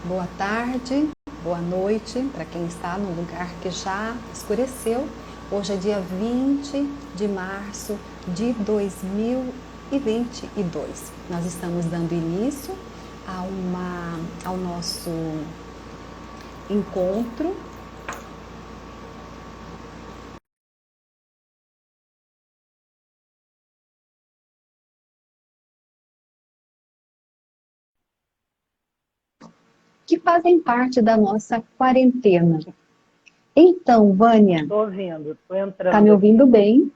boa tarde, boa noite para quem está no lugar que já escureceu. Hoje é dia 20 de março de 2022. Nós estamos dando início ao nosso encontro. Que fazem parte da nossa quarentena. Então, Vânia. Estou ouvindo, estou entrando. Está me ouvindo bem?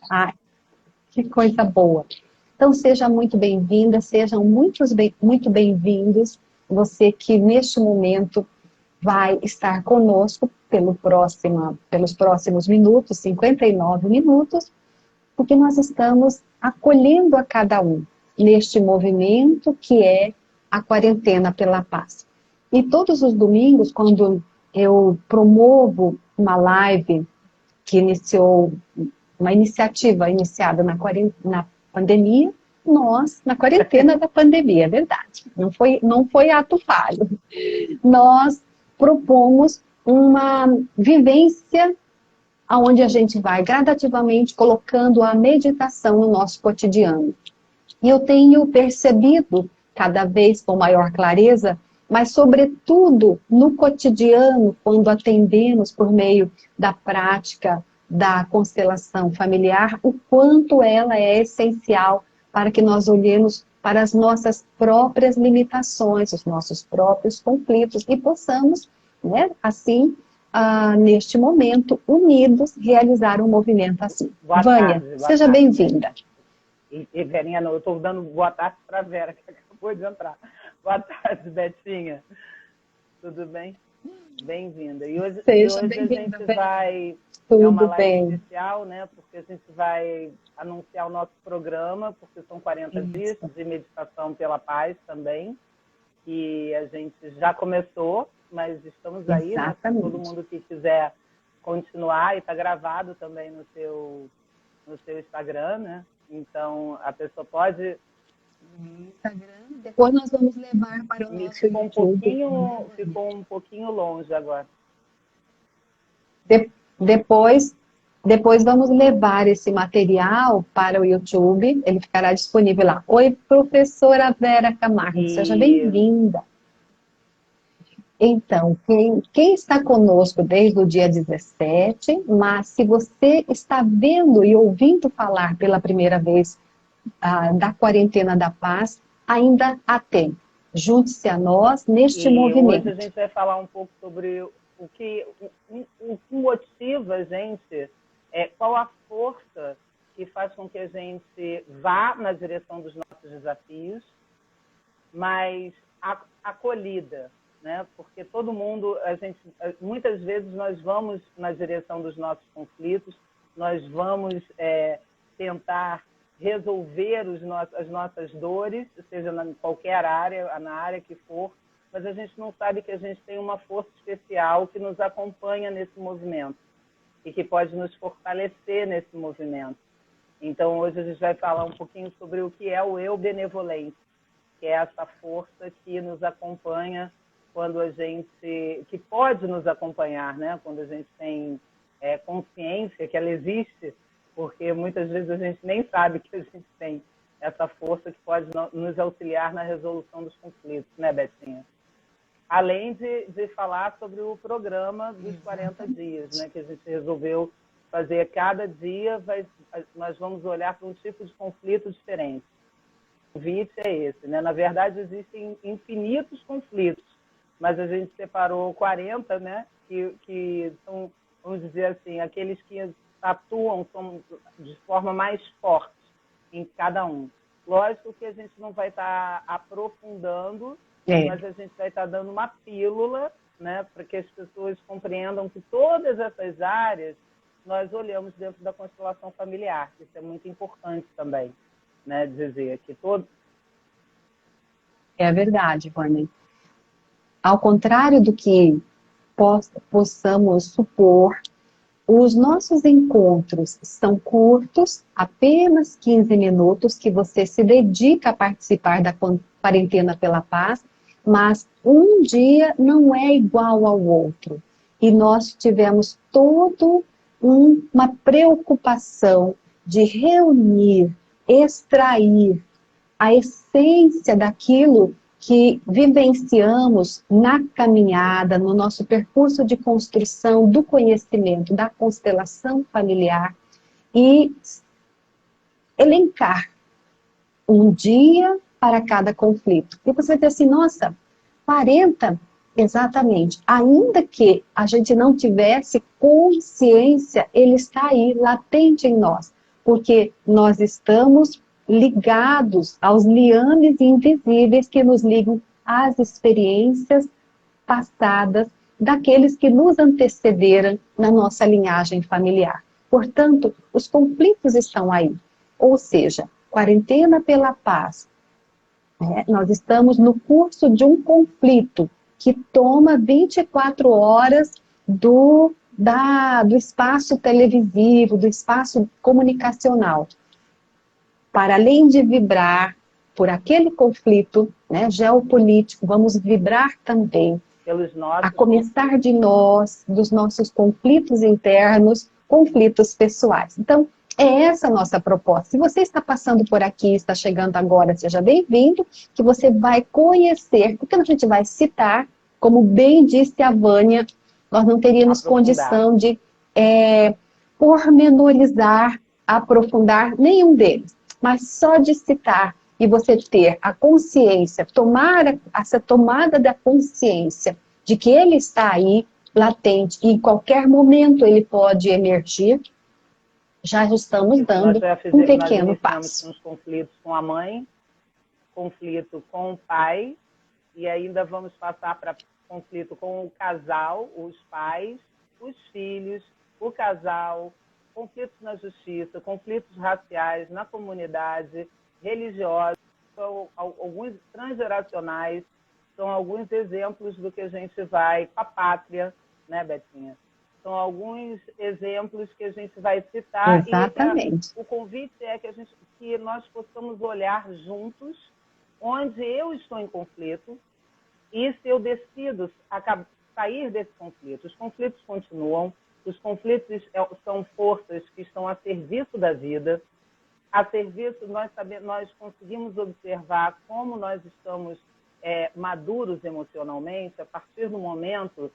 Ah, que coisa boa. Então, seja muito bem-vinda, sejam muito bem-vindos. Você que neste momento vai estar conosco pelos próximos minutos, 59 minutos, porque nós estamos acolhendo a cada um neste movimento que é a Quarentena pela Paz. E todos os domingos, quando eu promovo uma live que iniciou, uma iniciativa iniciada na pandemia, nós, na quarentena da pandemia, é verdade, não foi ato falho, nós propomos uma vivência onde a gente vai gradativamente colocando a meditação no nosso cotidiano. E eu tenho percebido, cada vez com maior clareza, mas sobretudo no cotidiano, quando atendemos por meio da prática da constelação familiar, o quanto ela é essencial para que nós olhemos para as nossas próprias limitações, os nossos próprios conflitos e possamos, né, assim, neste momento, unidos, realizar um movimento assim. Boa Vânia, tarde, seja bem-vinda. E Verinha, não, eu estou dando boa tarde para a Vera, que acabou de entrar. Boa tarde, Betinha. Tudo bem? Bem-vinda. E hoje a gente vai... Tudo é uma live bem. especial, né? Porque a gente vai anunciar o nosso programa, porque são 40 dias de meditação pela paz também. E a gente já começou, mas estamos aí, né? Todo mundo que quiser continuar, e está gravado também no seu Instagram, né? Então, a pessoa pode... Instagram, depois nós vamos levar para o nosso YouTube. Ficou um pouquinho longe agora. Depois vamos levar esse material para o YouTube, ele ficará disponível lá. Oi, professora Vera Camargo, seja bem-vinda. Então, quem está conosco desde o dia 17, mas se você está vendo e ouvindo falar pela primeira vez da Quarentena da Paz, ainda há tempo. Junte-se a nós neste movimento. Hoje a gente vai falar um pouco sobre o que motiva a gente, qual a força que faz com que a gente vá na direção dos nossos desafios, mas acolhida, né? Porque todo mundo, muitas vezes nós vamos na direção dos nossos conflitos, nós vamos tentar resolver as nossas dores, seja em qualquer área, na área que for, mas a gente não sabe que a gente tem uma força especial que nos acompanha nesse movimento e que pode nos fortalecer nesse movimento. Então, hoje a gente vai falar um pouquinho sobre o que é o eu benevolente, que é essa força que nos acompanha quando que pode nos acompanhar, né? Quando a gente tem consciência que ela existe, porque muitas vezes a gente nem sabe que a gente tem essa força que pode nos auxiliar na resolução dos conflitos, né, Betinha? Além de falar sobre o programa dos 40 dias, né, que a gente resolveu fazer. Cada dia nós vamos olhar para um tipo de conflito diferente. O convite é esse, né? Na verdade, existem infinitos conflitos, mas a gente separou 40, né, que são, vamos dizer assim, aqueles que atuam de forma mais forte em cada um. Lógico que a gente não vai estar aprofundando, mas a gente vai estar dando uma pílula, né, para que as pessoas compreendam que todas essas áreas nós olhamos dentro da constelação familiar. Isso é muito importante também, né, dizer que todo... É verdade, Vânia. Ao contrário do que possamos supor, os nossos encontros são curtos, apenas 15 minutos, que você se dedica a participar da Quarentena pela Paz, mas um dia não é igual ao outro. E nós tivemos uma preocupação de reunir, extrair a essência daquilo que vivenciamos na caminhada, no nosso percurso de construção do conhecimento, da constelação familiar, e elencar um dia para cada conflito. E você vai dizer assim, nossa, 40, exatamente. Ainda que a gente não tivesse consciência, ele está aí, latente em nós. Porque nós estamos ligados aos liames invisíveis que nos ligam às experiências passadas daqueles que nos antecederam na nossa linhagem familiar. Portanto, os conflitos estão aí. Ou seja, Quarentena pela Paz. Nós estamos no curso de um conflito que toma 24 horas do espaço televisivo, do espaço comunicacional. Para além de vibrar por aquele conflito, né, geopolítico, vamos vibrar também, a começar de nós, dos nossos conflitos internos, conflitos pessoais. Então, é essa a nossa proposta. Se você está passando por aqui, está chegando agora, seja bem-vindo, que você vai conhecer, porque a gente vai citar, como bem disse a Vânia, nós não teríamos condição de pormenorizar, aprofundar nenhum deles, mas só de citar e você ter a consciência, tomar essa tomada da consciência de que ele está aí, latente, e em qualquer momento ele pode emergir, já estamos dando um pequeno passo. Nós conflitos com a mãe, conflito com o pai, e ainda vamos passar para conflito com o casal, os pais, os filhos, o casal, conflitos na justiça, conflitos raciais, na comunidade, religiosos, são alguns transgeracionais, são alguns exemplos do que a gente vai com a pátria, né, Betinha? São alguns exemplos que a gente vai citar. Exatamente. E o convite é que nós possamos olhar juntos onde eu estou em conflito e se eu decido sair desse conflito. Os conflitos continuam, os conflitos são forças que estão a serviço da vida, a serviço, nós conseguimos observar como nós estamos maduros emocionalmente a partir do momento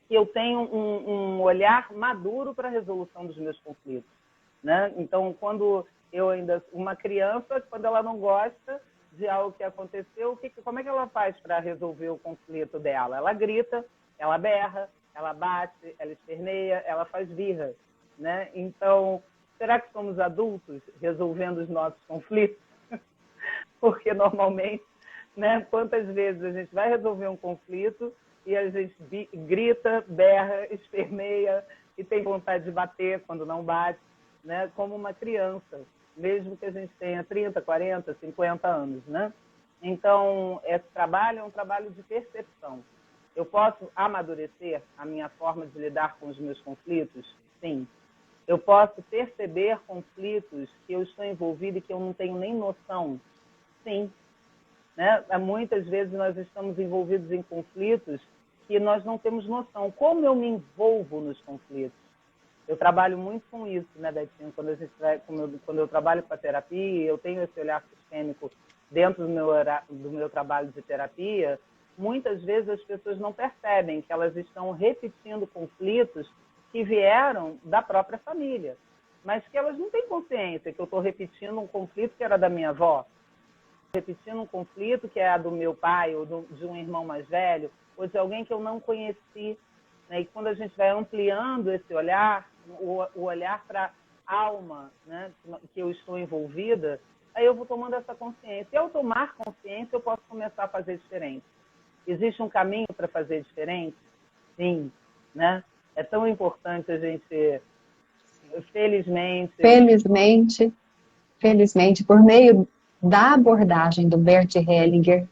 que eu tenho um olhar maduro para a resolução dos meus conflitos, né? Então, quando uma criança, quando ela não gosta de algo que aconteceu, como é que ela faz para resolver o conflito dela? Ela grita, ela berra, ela bate, ela esperneia, ela faz birra, né? Então, será que somos adultos resolvendo os nossos conflitos? Porque normalmente, né, quantas vezes a gente vai resolver um conflito e a gente grita, berra, esperneia e tem vontade de bater quando não bate, né? Como uma criança, mesmo que a gente tenha 30, 40, 50 anos, né? Então, esse trabalho é um trabalho de percepção. Eu posso amadurecer a minha forma de lidar com os meus conflitos? Sim. Eu posso perceber conflitos que eu estou envolvida e que eu não tenho nem noção? Sim. Né? Muitas vezes nós estamos envolvidos em conflitos que nós não temos noção. Como eu me envolvo nos conflitos? Eu trabalho muito com isso, né, Betinho? Quando eu trabalho com a terapia, eu tenho esse olhar sistêmico dentro do meu trabalho de terapia, muitas vezes as pessoas não percebem que elas estão repetindo conflitos que vieram da própria família, mas que elas não têm consciência que eu estou repetindo um conflito que era da minha avó, repetindo um conflito que é do meu pai ou de um irmão mais velho, ou de alguém que eu não conheci. Né? E quando a gente vai ampliando esse olhar, o olhar para a alma, né, que eu estou envolvida, aí eu vou tomando essa consciência. E ao tomar consciência, eu posso começar a fazer diferente. Existe um caminho para fazer diferente? Sim. Né? É tão importante a gente, felizmente, por meio da abordagem do Bert Hellinger,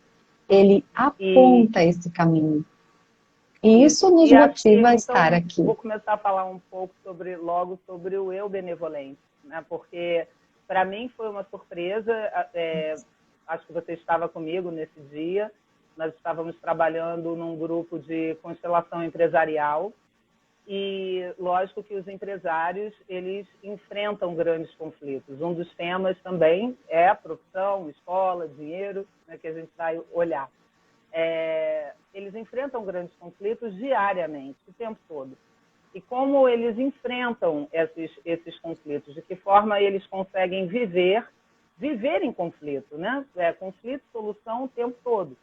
ele aponta esse caminho. E isso nos motiva a estar aqui. Vou começar a falar um pouco logo sobre o eu benevolente, né? Porque para mim foi uma surpresa, acho que você estava comigo nesse dia, nós estávamos trabalhando num grupo de constelação empresarial e, lógico que os empresários, eles enfrentam grandes conflitos. Um dos temas também é a profissão, escola, dinheiro, né, que a gente vai olhar. Eles enfrentam grandes conflitos diariamente, o tempo todo. E como eles enfrentam esses conflitos, de que forma eles conseguem viver em conflito, né? Conflito, solução o tempo todo.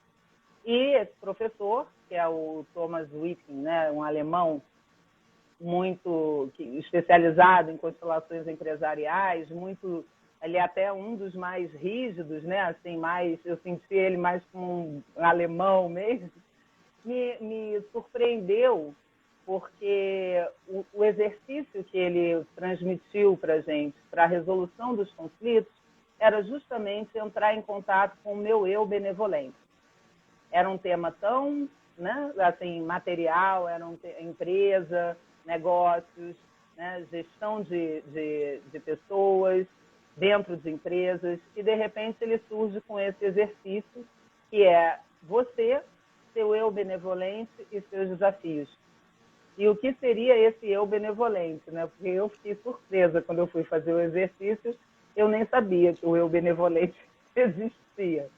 E esse professor, que é o Thomas Witting, né, um alemão muito especializado em constelações empresariais, ele é até um dos mais rígidos, né? Assim, eu senti ele mais como um alemão mesmo. Me surpreendeu porque o exercício que ele transmitiu para a gente, para a resolução dos conflitos, era justamente entrar em contato com o meu eu benevolente. Era um tema tão, né, assim, material, era empresa, negócios, né, gestão de pessoas dentro de empresas, e de repente ele surge com esse exercício que é você, seu eu benevolente e seus desafios. E o que seria esse eu benevolente, né? Porque eu fiquei surpresa quando eu fui fazer o exercício, eu nem sabia que o eu benevolente existia.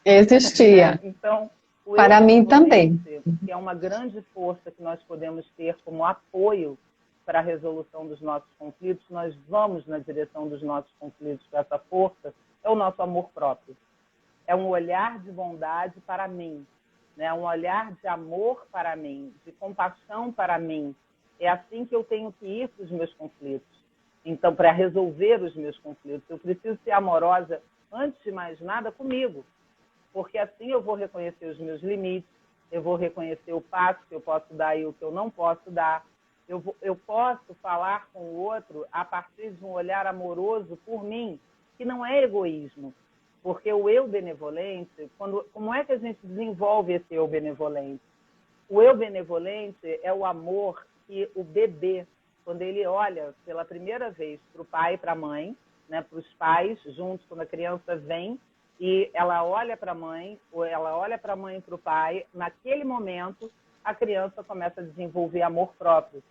Existia. Então, o para mim também. Que é uma grande força que nós podemos ter como apoio para a resolução dos nossos conflitos, nós vamos na direção dos nossos conflitos com essa força, é o nosso amor próprio. É um olhar de bondade para mim, né? Um olhar de amor para mim, de compaixão para mim. É assim que eu tenho que ir para os meus conflitos. Então, para resolver os meus conflitos, eu preciso ser amorosa, antes de mais nada, comigo. Porque assim eu vou reconhecer os meus limites, eu vou reconhecer o passo que eu posso dar e o que eu não posso dar. Eu posso falar com o outro a partir de um olhar amoroso por mim, que não é egoísmo. Porque o eu benevolente, como é que a gente desenvolve esse eu benevolente? O eu benevolente é o amor que o bebê, quando ele olha pela primeira vez para o pai e para a mãe, né, para os pais, juntos, quando a criança vem, e ela olha para a mãe, ou ela olha para a mãe e para o pai, naquele momento, a criança começa a desenvolver amor próprio,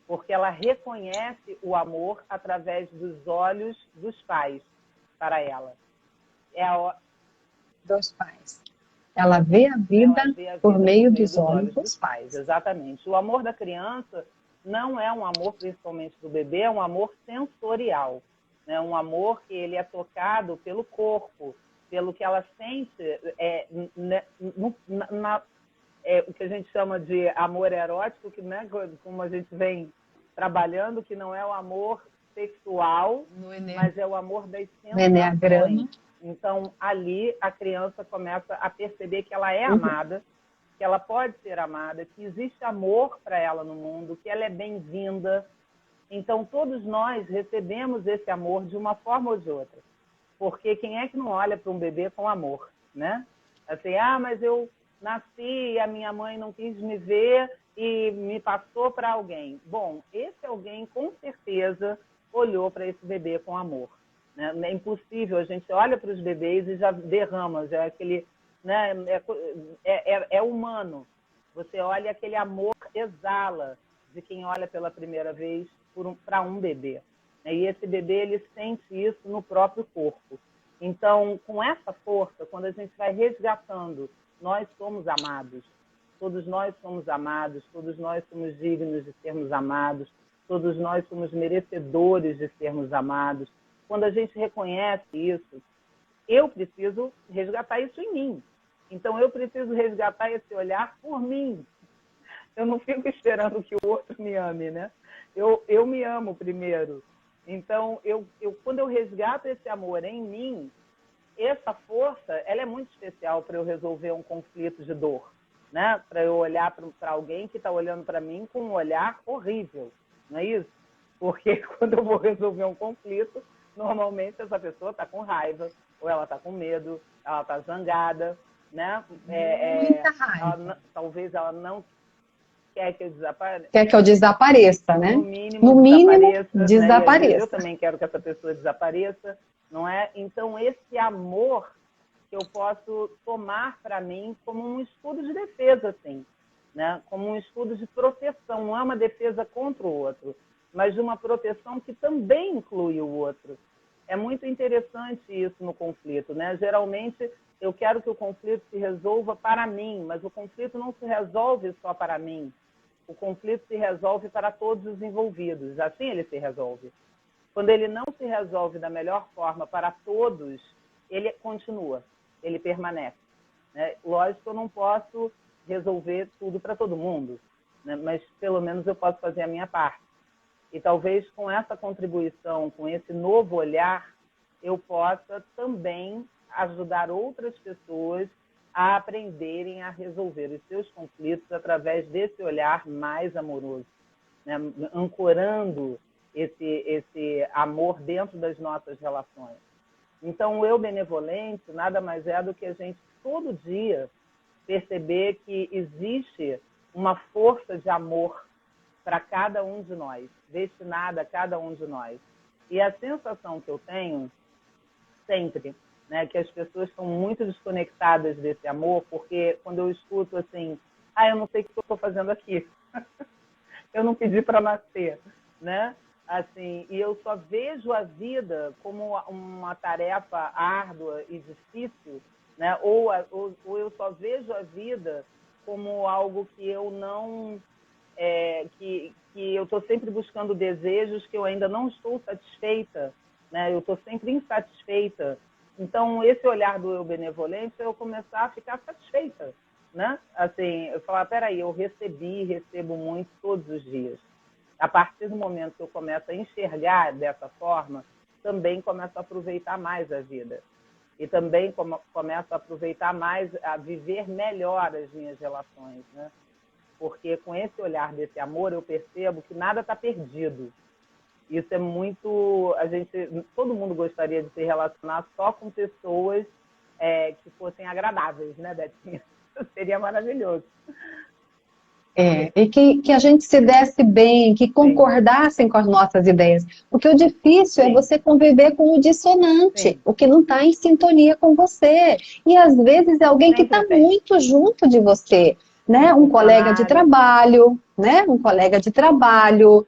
porque ela reconhece o amor através dos olhos dos pais para ela. Dos pais. Ela vê a vida por meio dos olhos dos pais. Exatamente. O amor da criança não é um amor, principalmente do bebê, é um amor sensorial. Né? Um amor que ele é tocado pelo corpo, pelo que ela sente, o que a gente chama de amor erótico, que, né, como a gente vem trabalhando, que não é o amor sexual, mas é o amor das sensações. Então, ali, a criança começa a perceber que ela é amada, que ela pode ser amada, que existe amor para ela no mundo, que ela é bem-vinda. Então, todos nós recebemos esse amor de uma forma ou de outra. Porque quem é que não olha para um bebê com amor, né? Assim, mas eu nasci e a minha mãe não quis me ver e me passou para alguém. Bom, esse alguém, com certeza, olhou para esse bebê com amor. Né? É impossível, a gente olha para os bebês e já derrama, já é aquele, né, é humano. Você olha, aquele amor exala de quem olha pela primeira vez para um bebê. E esse bebê, ele sente isso no próprio corpo. Então, com essa força, quando a gente vai resgatando, nós somos amados. Todos nós somos amados, todos nós somos dignos de sermos amados, todos nós somos merecedores de sermos amados. Quando a gente reconhece isso, eu preciso resgatar isso em mim. Então, eu preciso resgatar esse olhar por mim. Eu não fico esperando que o outro me ame, né? Eu me amo primeiro. Então, quando eu resgato esse amor em mim, essa força, ela é muito especial para eu resolver um conflito de dor, né? Para eu olhar para alguém que está olhando para mim com um olhar horrível, não é isso? Porque quando eu vou resolver um conflito, normalmente essa pessoa está com raiva, ou ela está com medo, ela está zangada, né? Muita raiva. Talvez ela não quer que eu desapareça. Quer que eu desapareça, né? No mínimo desapareça. Né? Eu também quero que essa pessoa desapareça, não é? Então, esse amor que eu posso tomar para mim como um escudo de defesa, assim, né? Como um escudo de proteção. Não é uma defesa contra o outro, mas de uma proteção que também inclui o outro. É muito interessante isso no conflito, né? Geralmente, eu quero que o conflito se resolva para mim, mas o conflito não se resolve só para mim. O conflito se resolve para todos os envolvidos. Assim ele se resolve. Quando ele não se resolve da melhor forma para todos, ele continua, ele permanece, né? Lógico que eu não posso resolver tudo para todo mundo, né? Mas pelo menos eu posso fazer a minha parte. E talvez com essa contribuição, com esse novo olhar, eu possa também ajudar outras pessoas a aprenderem a resolver os seus conflitos através desse olhar mais amoroso, né? Ancorando esse amor dentro das nossas relações. Então, o eu benevolente nada mais é do que a gente, todo dia, perceber que existe uma força de amor para cada um de nós, destinada a cada um de nós. E a sensação que eu tenho sempre, né, que as pessoas estão muito desconectadas desse amor, porque quando eu escuto assim, eu não sei o que eu estou fazendo aqui, eu não pedi para nascer, né? Assim, e eu só vejo a vida como uma tarefa árdua e difícil, né? Ou eu só vejo a vida como algo que eu não... que eu estou sempre buscando desejos que eu ainda não estou satisfeita, né? Eu estou sempre insatisfeita. Então, esse olhar do eu benevolente é eu começar a ficar satisfeita, né? Assim, eu falar, peraí, eu recebo muito todos os dias. A partir do momento que eu começo a enxergar dessa forma, também começo a aproveitar mais a vida. E também começo a aproveitar mais, a viver melhor as minhas relações, né? Porque com esse olhar desse amor, eu percebo que nada está perdido. Isso é muito... todo mundo gostaria de se relacionar só com pessoas que fossem agradáveis, né, Betinha? Seria maravilhoso. E que a gente se desse bem, que concordassem com as nossas ideias. Porque o difícil é você conviver com o dissonante, o que não está em sintonia com você. E às vezes é alguém que está muito junto de você, né? Um colega de trabalho, né? Um colega de trabalho,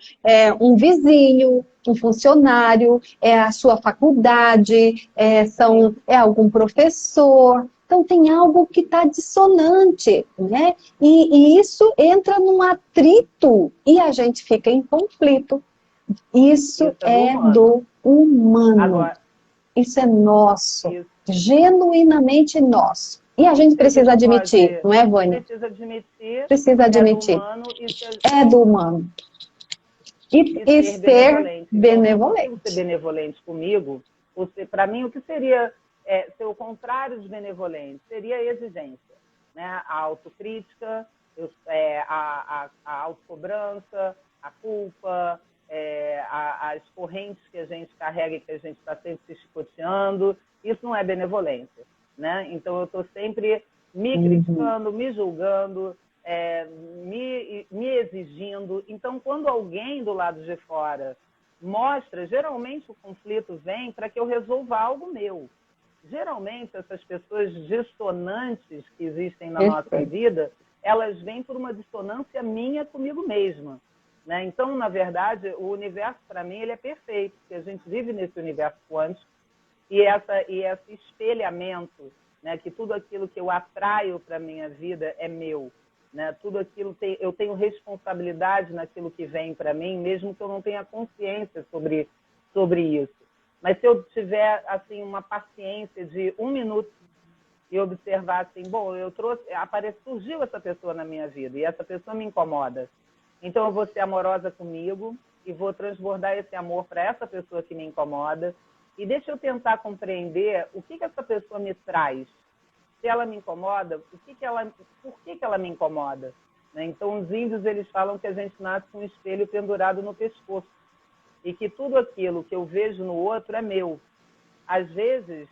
um vizinho, um funcionário, é a sua faculdade, é algum professor. Então tem algo que está dissonante, né? E isso entra num atrito e a gente fica em conflito. Isso é do humano. Agora, isso é nosso, genuinamente nosso. E a gente precisa admitir, não é, Vânia? Precisa admitir. Precisa admitir. É do humano. E ser benevolente. Então, se ser benevolente comigo, para mim, o que seria ser o contrário de benevolente? Seria a exigência, né? A autocrítica, a autocobrança, a culpa, as correntes que a gente carrega e que a gente está sempre se chicoteando. Isso não é benevolência, né? Então, eu estou sempre me criticando, me julgando, me exigindo. Então, quando alguém do lado de fora mostra, geralmente o conflito vem para que eu resolva algo meu. Geralmente, essas pessoas dissonantes que existem na nossa vida, elas vêm por uma dissonância minha comigo mesma, né? Então, na verdade, o universo, para mim, ele é perfeito, porque a gente vive nesse universo quântico e esse espelhamento, né, que tudo aquilo que eu atraio para a minha vida é meu, né? Tudo aquilo eu tenho responsabilidade naquilo que vem para mim, mesmo que eu não tenha consciência sobre isso. Mas se eu tiver assim uma paciência de 1 minuto e observar assim, bom, surgiu essa pessoa na minha vida e essa pessoa me incomoda. Então eu vou ser amorosa comigo e vou transbordar esse amor para essa pessoa que me incomoda. E deixa eu tentar compreender o que essa pessoa me traz. Se ela me incomoda, por que ela me incomoda? Né? Então, os índios, eles falam que a gente nasce com um espelho pendurado no pescoço e que tudo aquilo que eu vejo no outro é meu. Às vezes,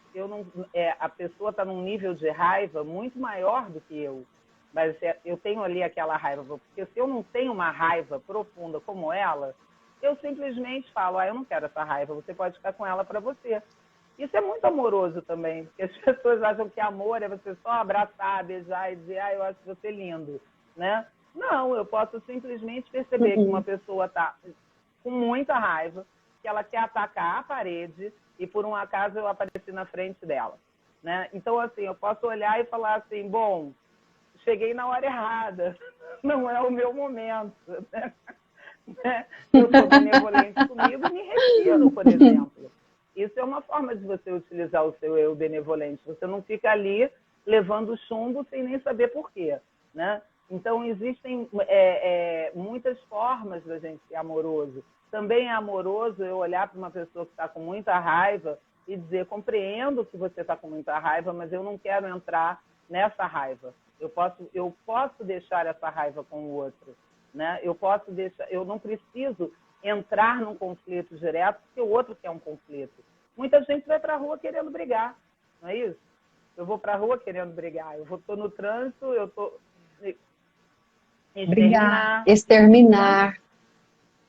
a pessoa está num nível de raiva muito maior do que eu, mas eu tenho ali aquela raiva, porque se eu não tenho uma raiva profunda como ela, eu simplesmente falo, eu não quero essa raiva, você pode ficar com ela para você. Isso é muito amoroso também, porque as pessoas acham que amor é você só abraçar, beijar e dizer, eu acho você lindo, né? Não, eu posso simplesmente perceber que uma pessoa está com muita raiva, que ela quer atacar a parede e por um acaso eu apareci na frente dela, né? Então, assim, eu posso olhar e falar assim, bom, cheguei na hora errada, não é o meu momento, né? Eu sou benevolente comigo e me retiro, por exemplo. Isso é uma forma de você utilizar o seu eu benevolente. Você não fica ali levando chumbo sem nem saber por quê, né? Então, existem muitas formas da gente ser amoroso. Também é amoroso eu olhar para uma pessoa que está com muita raiva e dizer, compreendo que você está com muita raiva, mas eu não quero entrar nessa raiva. Eu posso deixar essa raiva com o outro, né? Eu não preciso entrar num conflito direto porque o outro quer um conflito. Muita gente vai para a rua querendo brigar, não é isso? Eu vou para a rua querendo brigar, eu estou no trânsito, eu estou... Brigar, exterminar.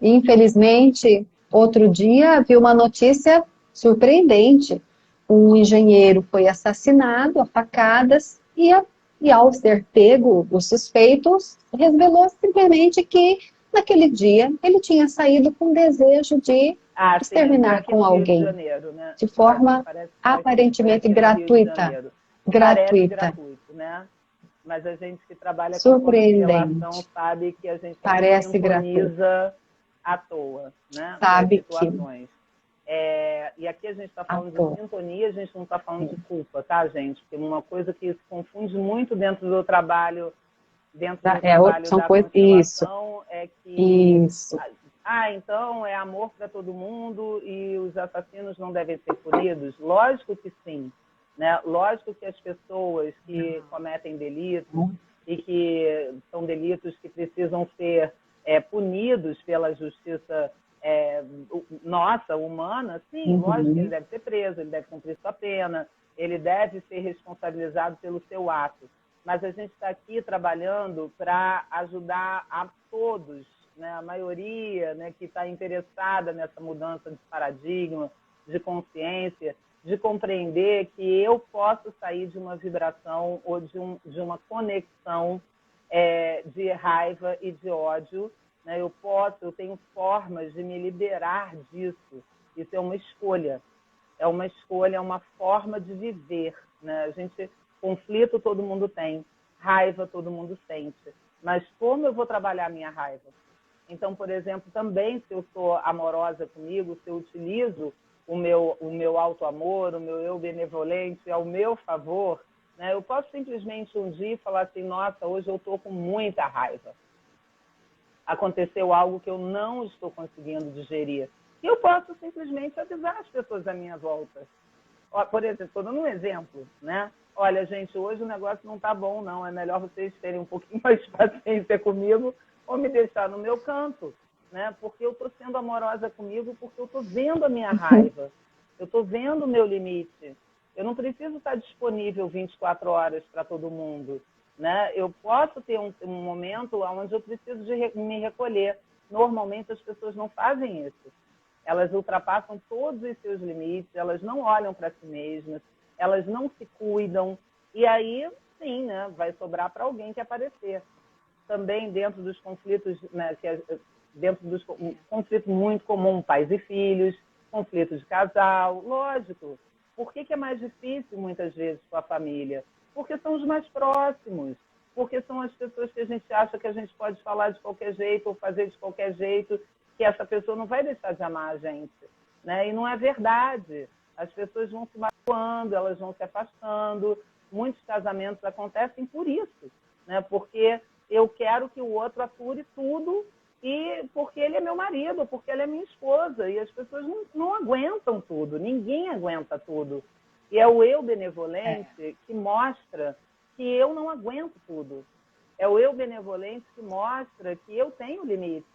Infelizmente, outro dia vi uma notícia surpreendente. Um engenheiro foi assassinado a facadas e ao ser pego, os suspeitos revelou simplesmente que naquele dia ele tinha saído com desejo de exterminar com alguém. Janeiro, né? De forma aparentemente gratuita. Parece gratuito, né? Mas a gente que trabalha com constelação sabe que a gente não sintoniza à toa, né? Sabe situações. E aqui a gente está falando de sintonia, a gente não está falando de culpa, tá, gente? Porque uma coisa que se confunde muito dentro do trabalho, da constelação, é que... então é amor para todo mundo e os assassinos não devem ser punidos? Lógico que sim. Né? Lógico que as pessoas que cometem delitos e que são delitos que precisam ser punidos pela justiça humana, sim, lógico que ele deve ser preso, ele deve cumprir sua pena, ele deve ser responsabilizado pelo seu ato. Mas a gente está aqui trabalhando para ajudar a todos, né? A maioria, né, que está interessada nessa mudança de paradigma, de consciência, de compreender que eu posso sair de uma vibração ou de uma conexão de raiva e de ódio, né? Eu tenho formas de me liberar disso. Isso é uma escolha. É uma forma de viver, né? Conflito todo mundo tem, raiva todo mundo sente. Mas como eu vou trabalhar a minha raiva? Então, por exemplo, também se eu sou amorosa comigo, se eu utilizo o meu auto-amor, o meu eu benevolente ao meu favor, né? Eu posso simplesmente um dia falar assim, nossa, hoje eu estou com muita raiva. Aconteceu algo que eu não estou conseguindo digerir. E eu posso simplesmente avisar as pessoas à minha volta. Por exemplo, estou dando um exemplo, né? Olha, gente, hoje o negócio não está bom, não. É melhor vocês terem um pouquinho mais de paciência comigo ou me deixar no meu canto, né? Porque eu estou sendo amorosa comigo, porque eu estou vendo a minha raiva, eu estou vendo o meu limite. Eu não preciso estar disponível 24 horas para todo mundo, né? Eu posso ter um momento onde eu preciso de me recolher. Normalmente as pessoas não fazem isso. Elas ultrapassam todos os seus limites, elas não olham para si mesmas, elas não se cuidam. E aí, sim, né, vai sobrar para alguém que aparecer. Também dentro dos conflitos, né, dentro dos conflitos muito comuns, pais e filhos, conflitos de casal, lógico. Por que é mais difícil, muitas vezes, com a família? Porque são os mais próximos, porque são as pessoas que a gente acha que a gente pode falar de qualquer jeito ou fazer de qualquer jeito, que essa pessoa não vai deixar de amar a gente, né? E não é verdade. As pessoas vão se magoando, elas vão se afastando. Muitos casamentos acontecem por isso, né? Porque eu quero que o outro ature tudo e porque ele é meu marido, porque ela é minha esposa. E as pessoas não aguentam tudo, ninguém aguenta tudo. E é o eu benevolente que mostra que eu não aguento tudo. É o eu benevolente que mostra que eu tenho limite,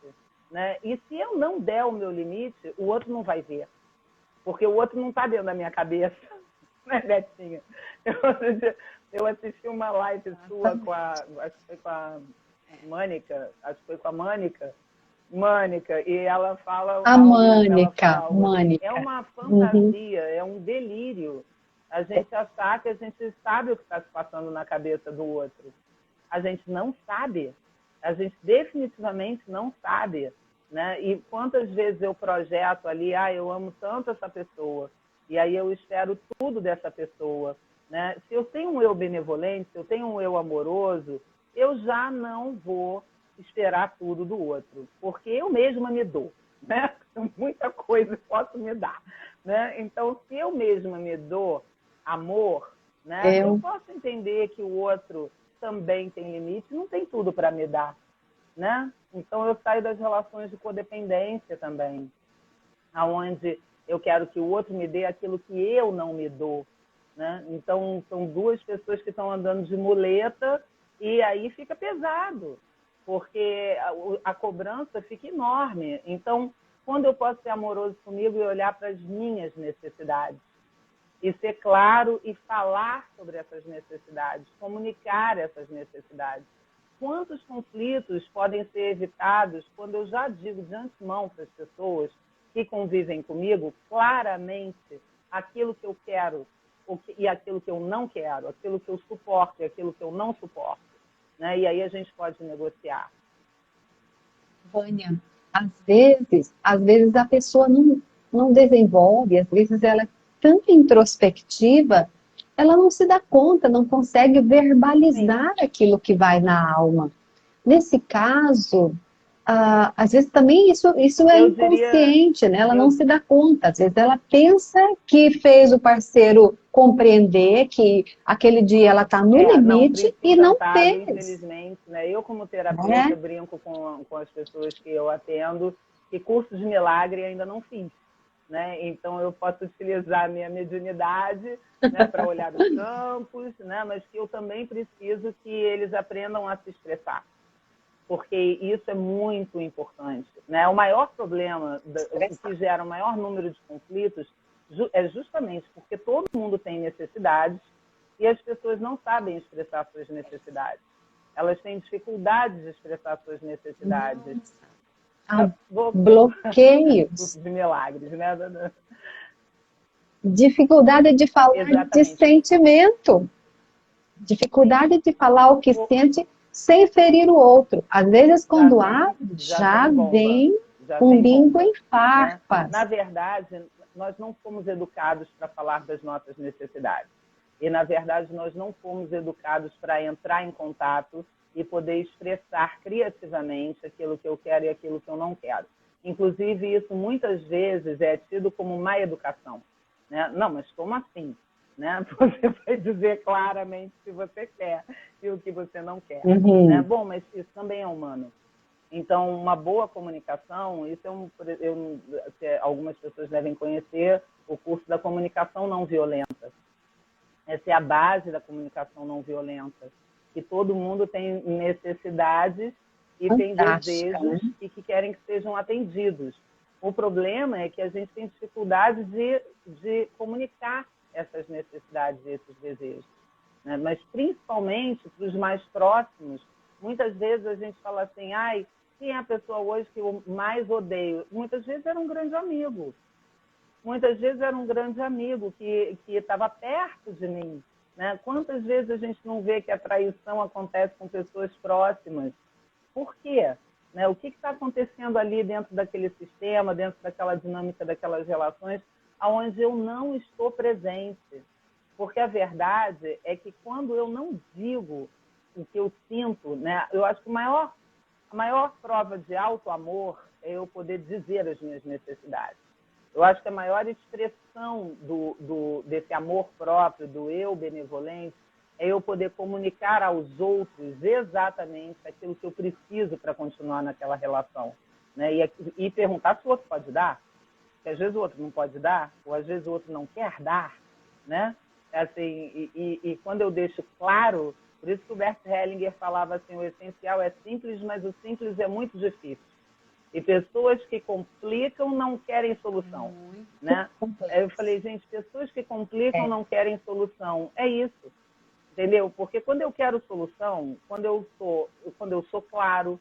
né? E se eu não der o meu limite, o outro não vai ver. Porque o outro não está dentro da minha cabeça, né, Betinha? Eu assisti uma live sua acho que foi com a Mânica, Mânica, e ela fala A algo, ela Mânica, fala algo assim, é Mânica. uma Uhum. fantasia, é um delírio a gente achar que a gente sabe o que está se passando na cabeça do outro. A gente não sabe, a gente definitivamente não sabe, né? E quantas vezes eu projeto ali, eu amo tanto essa pessoa, e aí eu espero tudo dessa pessoa, né? Se eu tenho um eu benevolente, se eu tenho um eu amoroso, eu já não vou esperar tudo do outro, porque eu mesma me dou, né? Muita coisa eu posso me dar, né? Então, se eu mesma me dou amor, né? Eu Eu, posso entender que o outro também tem limite, não tem tudo para me dar, né? Então eu saio das relações de codependência também, aonde eu quero que o outro me dê aquilo que eu não me dou, né? Então são duas pessoas que estão andando de muleta e aí fica pesado, porque a cobrança fica enorme. Então, quando eu posso ser amoroso comigo e olhar para as minhas necessidades, e ser claro e falar sobre essas necessidades, comunicar essas necessidades. Quantos conflitos podem ser evitados quando eu já digo de antemão para as pessoas que convivem comigo claramente aquilo que eu quero e aquilo que eu não quero, aquilo que eu suporto e aquilo que eu não suporto, né? E aí a gente pode negociar. Vânia, às vezes a pessoa não desenvolve, às vezes ela é tanto introspectiva, ela não se dá conta, não consegue Sim, verbalizar aquilo que vai na alma. Nesse caso, às vezes também isso é eu diria, inconsciente, né? Ela não eu, se dá conta. Às vezes ela pensa que fez o parceiro compreender que aquele dia ela está no Não limite e precisa não estar, fez, infelizmente, né? Eu, como terapeuta, né? brinco com as pessoas que eu atendo que curso de milagre ainda não fiz, né? Então, eu posso utilizar a minha mediunidade, né, para olhar os campos, né? Mas que eu também preciso que eles aprendam a se expressar, porque isso é muito importante, né? O maior problema, o que gera o maior número de conflitos é justamente porque todo mundo tem necessidades e as pessoas não sabem expressar suas necessidades. Elas têm dificuldade de expressar suas necessidades. Há Vou bloqueios, de milagres, né? dificuldade de falar de Exatamente. sentimento, Sim, dificuldade de falar o que sente sem ferir o outro. Às vezes, quando abre, já já tem bomba, vem já com tem língua bomba, em né? Na farpas. verdade, nós não fomos educados para falar das nossas necessidades. E, na verdade, nós não fomos educados para entrar em contato e poder expressar criativamente aquilo que eu quero e aquilo que eu não quero. Inclusive, isso muitas vezes é tido como má educação, né? Não, mas como assim? Né? Você vai dizer claramente o que você quer e o que você não quer, né? Uhum. Bom, mas isso também é humano. Então, uma boa comunicação, isso algumas pessoas devem conhecer o curso da comunicação não violenta. Essa é a base da comunicação não violenta, que todo mundo tem necessidades e tem Fantástica, desejos né? e que querem que sejam atendidos. O problema é que a gente tem dificuldade de comunicar essas necessidades e esses desejos, né? Mas principalmente para os mais próximos, muitas vezes a gente fala assim, quem é a pessoa hoje que eu mais odeio? Muitas vezes era um grande amigo, muitas vezes era um grande amigo que estava perto de mim, né? Quantas vezes a gente não vê que a traição acontece com pessoas próximas? Por quê? Né? O que está acontecendo ali dentro daquele sistema, dentro daquela dinâmica daquelas relações, onde eu não estou presente? Porque a verdade é que quando eu não digo o que eu sinto, né? Eu acho que a maior prova de auto-amor é eu poder dizer as minhas necessidades. Eu acho que a maior expressão desse amor próprio, do eu benevolente, é eu poder comunicar aos outros exatamente aquilo que eu preciso para continuar naquela relação, né? E perguntar se o outro pode dar, porque às vezes o outro não pode dar, ou às vezes o outro não quer dar, né? Assim, e quando eu deixo claro, por isso que o Bert Hellinger falava assim, o essencial é simples, mas o simples é muito difícil. E pessoas que complicam não querem solução, Muito né? Aí eu complexo. falei, gente, pessoas que complicam É. não querem solução. É isso, entendeu? Porque quando eu quero solução, quando eu sou claro,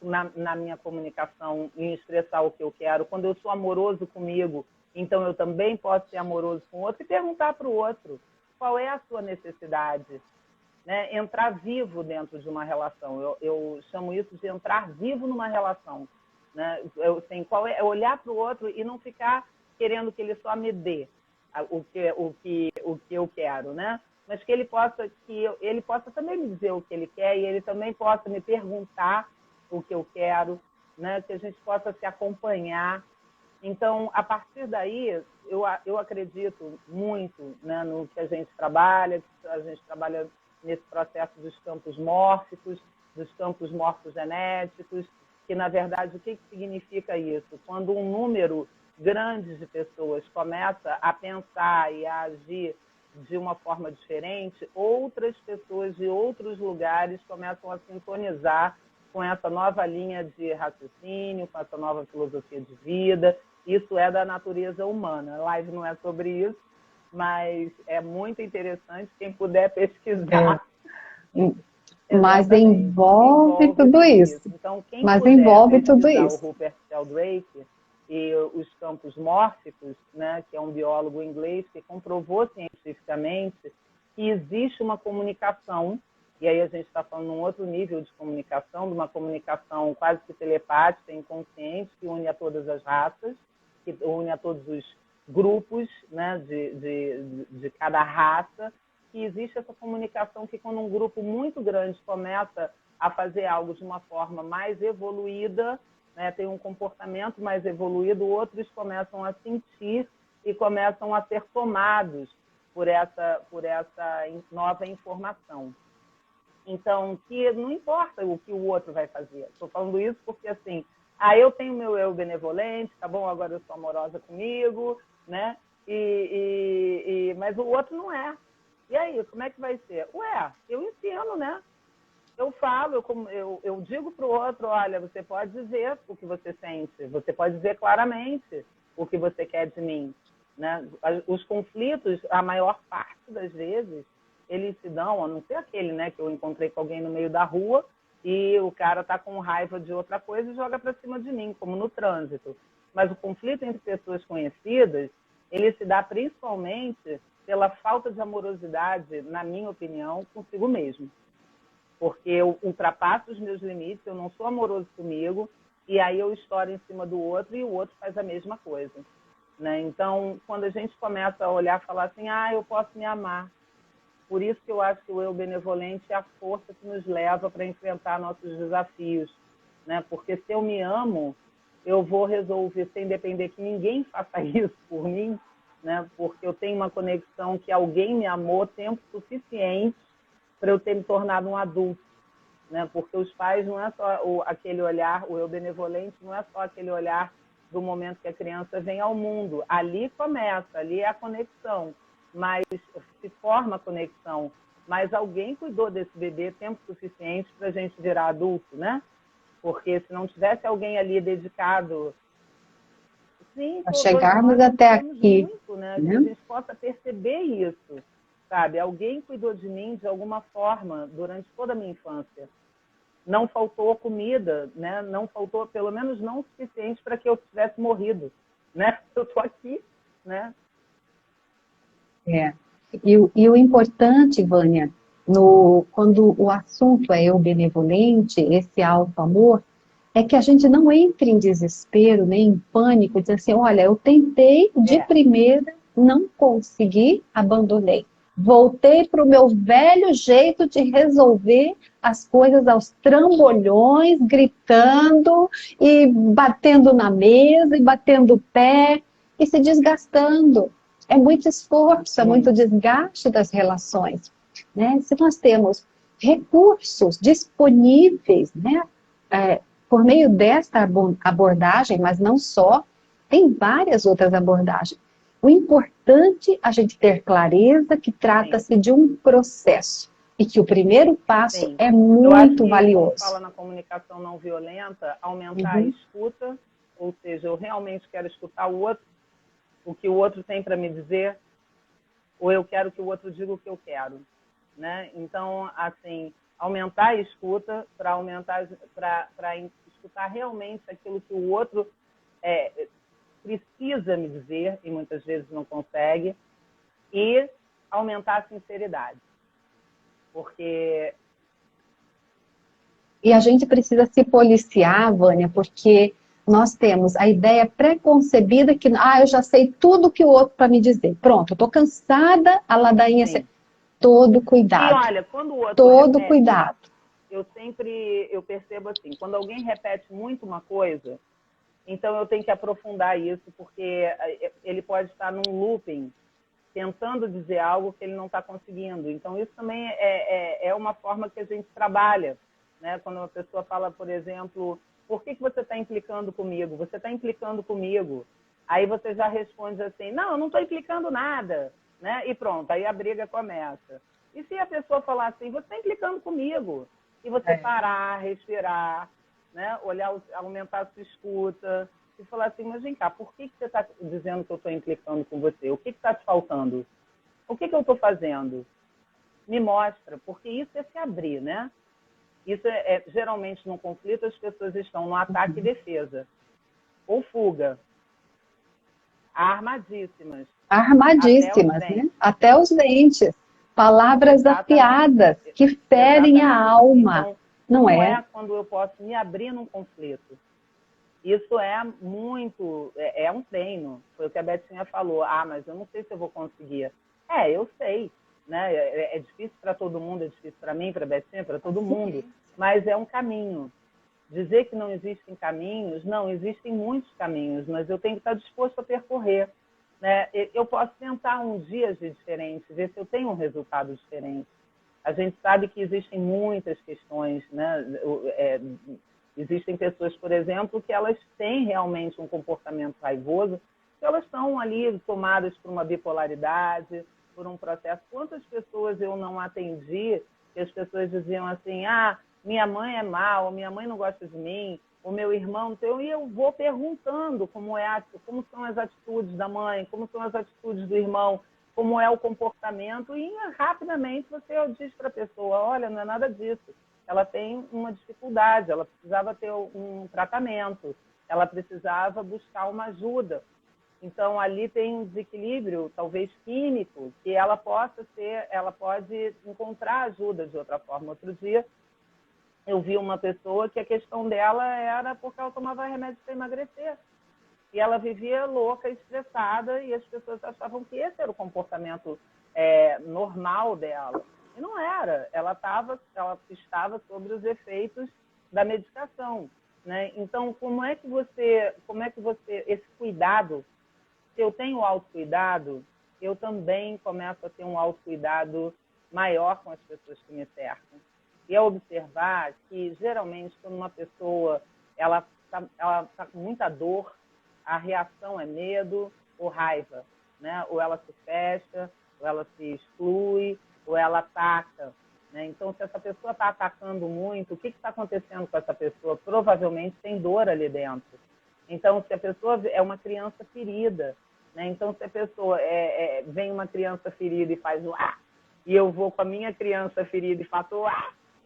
na minha comunicação, em expressar o que eu quero. Quando eu sou amoroso comigo, então eu também posso ser amoroso com o outro e perguntar para o outro qual é a sua necessidade. Né? Entrar vivo dentro de uma relação. Eu chamo isso de entrar vivo numa relação. Né? Assim, olhar para o outro e não ficar querendo que ele só me dê o que eu quero, né? Mas que ele possa também me dizer o que ele quer e ele também possa me perguntar o que eu quero, né? Que a gente possa se acompanhar. Então, a partir daí, eu acredito muito, né, no que a gente trabalha nesse processo dos campos mórficos, dos campos morfogenéticos, que, na verdade, o que significa isso? Quando um número grande de pessoas começa a pensar e a agir de uma forma diferente, outras pessoas de outros lugares começam a sintonizar com essa nova linha de raciocínio, com essa nova filosofia de vida. Isso é da natureza humana. A live não é sobre isso, mas é muito interessante quem puder pesquisar. Mas envolve tudo isso. Então, quem mas puder envolve tudo pesquisar isso. o Rupert Sheldrake e os campos mórficos, né, que é um biólogo inglês que comprovou cientificamente que existe uma comunicação, e aí a gente está falando num outro nível de comunicação, de uma comunicação quase que telepática, inconsciente, que une a todas as raças, que une a todos os grupos, né, de cada raça, que existe essa comunicação que quando um grupo muito grande começa a fazer algo de uma forma mais evoluída, né, tem um comportamento mais evoluído, outros começam a sentir e começam a ser tomados por essa nova informação. Então, que não importa o que o outro vai fazer. Estou falando isso porque, assim, eu tenho meu eu benevolente, tá bom, agora eu sou amorosa comigo, né? Mas o outro não é. E aí, como é que vai ser? Ué, eu ensino, né? Eu falo, eu digo para o outro, olha, você pode dizer o que você sente, você pode dizer claramente o que você quer de mim. Né? Os conflitos, a maior parte das vezes, eles se dão, a não ser aquele, né, que eu encontrei com alguém no meio da rua e o cara está com raiva de outra coisa e joga para cima de mim, como no trânsito. Mas o conflito entre pessoas conhecidas, ele se dá principalmente pela falta de amorosidade, na minha opinião, consigo mesmo. Porque eu ultrapasso os meus limites, eu não sou amoroso comigo, e aí eu estouro em cima do outro e o outro faz a mesma coisa. Né? Então, quando a gente começa a olhar e falar assim, eu posso me amar. Por isso que eu acho que o eu benevolente é a força que nos leva para enfrentar nossos desafios. Né? Porque se eu me amo, eu vou resolver sem depender que ninguém faça isso por mim, né? Porque eu tenho uma conexão que alguém me amou tempo suficiente para eu ter me tornado um adulto, né? Porque os pais não é só aquele olhar, o eu benevolente não é só aquele olhar do momento que a criança vem ao mundo. Ali começa, ali é a conexão, mas se forma a conexão. Mas alguém cuidou desse bebê tempo suficiente para a gente virar adulto, né? Porque se não tivesse alguém ali dedicado... Sim, Para chegarmos até aqui. Muito, né? Que a gente possa perceber isso. Sabe, alguém cuidou de mim de alguma forma durante toda a minha infância. Não faltou comida, né? Não faltou, pelo menos não o suficiente para que eu tivesse morrido, né? Eu estou aqui, né? E o importante, Vânia, quando o assunto é eu benevolente, esse alto amor, é que a gente não entre em desespero, nem em pânico, dizer assim, olha, eu tentei de primeira, não consegui, abandonei. Voltei para o meu velho jeito de resolver as coisas aos trambolhões, gritando e batendo na mesa e batendo o pé e se desgastando. É muito esforço, é muito desgaste das relações. Né? Se nós temos recursos disponíveis, né, por meio desta abordagem, mas não só, tem várias outras abordagens. O importante é a gente ter clareza que trata-se de um processo e que o primeiro passo é muito valioso. Como fala na comunicação não violenta, aumentar a escuta, ou seja, eu realmente quero escutar o outro, o que o outro tem para me dizer, ou eu quero que o outro diga o que eu quero. Né? Então, assim, aumentar a escuta para escutar realmente aquilo que o outro precisa me dizer, e muitas vezes não consegue, e aumentar a sinceridade. Porque... E a gente precisa se policiar, Vânia, porque nós temos a ideia pré-concebida que, eu já sei tudo que o outro para me dizer. Pronto, eu estou cansada, a ladainha... Todo cuidado. E olha, quando o outro todo repete, cuidado. Eu percebo assim, quando alguém repete muito uma coisa, então eu tenho que aprofundar isso, porque ele pode estar num looping, tentando dizer algo que ele não está conseguindo. Então isso também é uma forma que a gente trabalha, né? Quando uma pessoa fala, por exemplo, por que você está implicando comigo? Você está implicando comigo. Aí você já responde assim, não, eu não estou implicando nada. Né? E pronto, aí a briga começa. E se a pessoa falar assim, você está implicando comigo? E você parar, respirar, né? Olhar, aumentar a sua escuta e falar assim, mas vem cá, por que você está dizendo que eu estou implicando com você? O que está te faltando? O que eu estou fazendo? Me mostra, porque isso é se abrir, né? Isso geralmente no conflito as pessoas estão no ataque e defesa, ou fuga, armadíssimas. Armadíssimas, né? Até os dentes. Palavras afiadas que ferem a alma. Então, não é quando eu posso me abrir num conflito. Isso é muito... É um treino. Foi o que a Betinha falou. Mas eu não sei se eu vou conseguir. Eu sei. Né? É difícil para todo mundo, é difícil para mim, para a Betinha, para todo mundo. Mas é um caminho. Dizer que não existem caminhos, não, existem muitos caminhos, mas eu tenho que estar disposto a percorrer. Né? Eu posso tentar um dia de diferente, ver se eu tenho um resultado diferente. A gente sabe que existem muitas questões, né? Existem pessoas, por exemplo, que elas têm realmente um comportamento raivoso, que elas estão ali tomadas por uma bipolaridade, por um processo. Quantas pessoas eu não atendi, que as pessoas diziam assim, minha mãe é má, ou minha mãe não gosta de mim, o meu irmão, e eu vou perguntando como são as atitudes da mãe, como são as atitudes do irmão, como é o comportamento, e rapidamente você diz para a pessoa, olha, não é nada disso, ela tem uma dificuldade, ela precisava ter um tratamento, ela precisava buscar uma ajuda. Então, ali tem um desequilíbrio, talvez químico, que ela pode encontrar ajuda de outra forma. Outro dia, eu vi uma pessoa que a questão dela era porque ela tomava remédio para emagrecer. E ela vivia louca, estressada, e as pessoas achavam que esse era o comportamento normal dela. E não era. Ela estava sobre os efeitos da medicação. Né? Então, como é que você, esse cuidado, se eu tenho autocuidado, eu também começo a ter um autocuidado maior com as pessoas que me cercam. E a observar que, geralmente, quando uma pessoa ela tá com muita dor, a reação é medo ou raiva. Né? Ou ela se fecha, ou ela se exclui, ou ela ataca. Né? Então, se essa pessoa está atacando muito, o que está acontecendo com essa pessoa? Provavelmente tem dor ali dentro. Então, se a pessoa é uma criança ferida, né? Então, se a pessoa vem uma criança ferida e faz o e eu vou com a minha criança ferida e faço o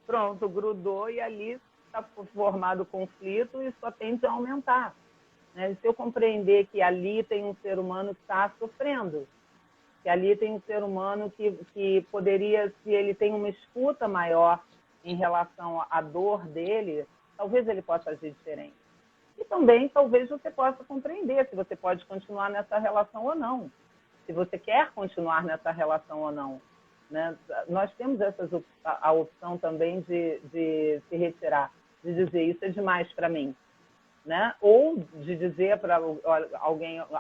pronto, grudou e ali está formado conflito e só tende a aumentar. Né? Se eu compreender que ali tem um ser humano que está sofrendo, que ali tem um ser humano que poderia, se ele tem uma escuta maior em relação à dor dele, talvez ele possa agir diferente. E também, talvez, você possa compreender se você pode continuar nessa relação ou não. Se você quer continuar nessa relação ou não. Né? Nós temos a opção também de se retirar, de dizer isso é demais para mim. Né? Ou de dizer para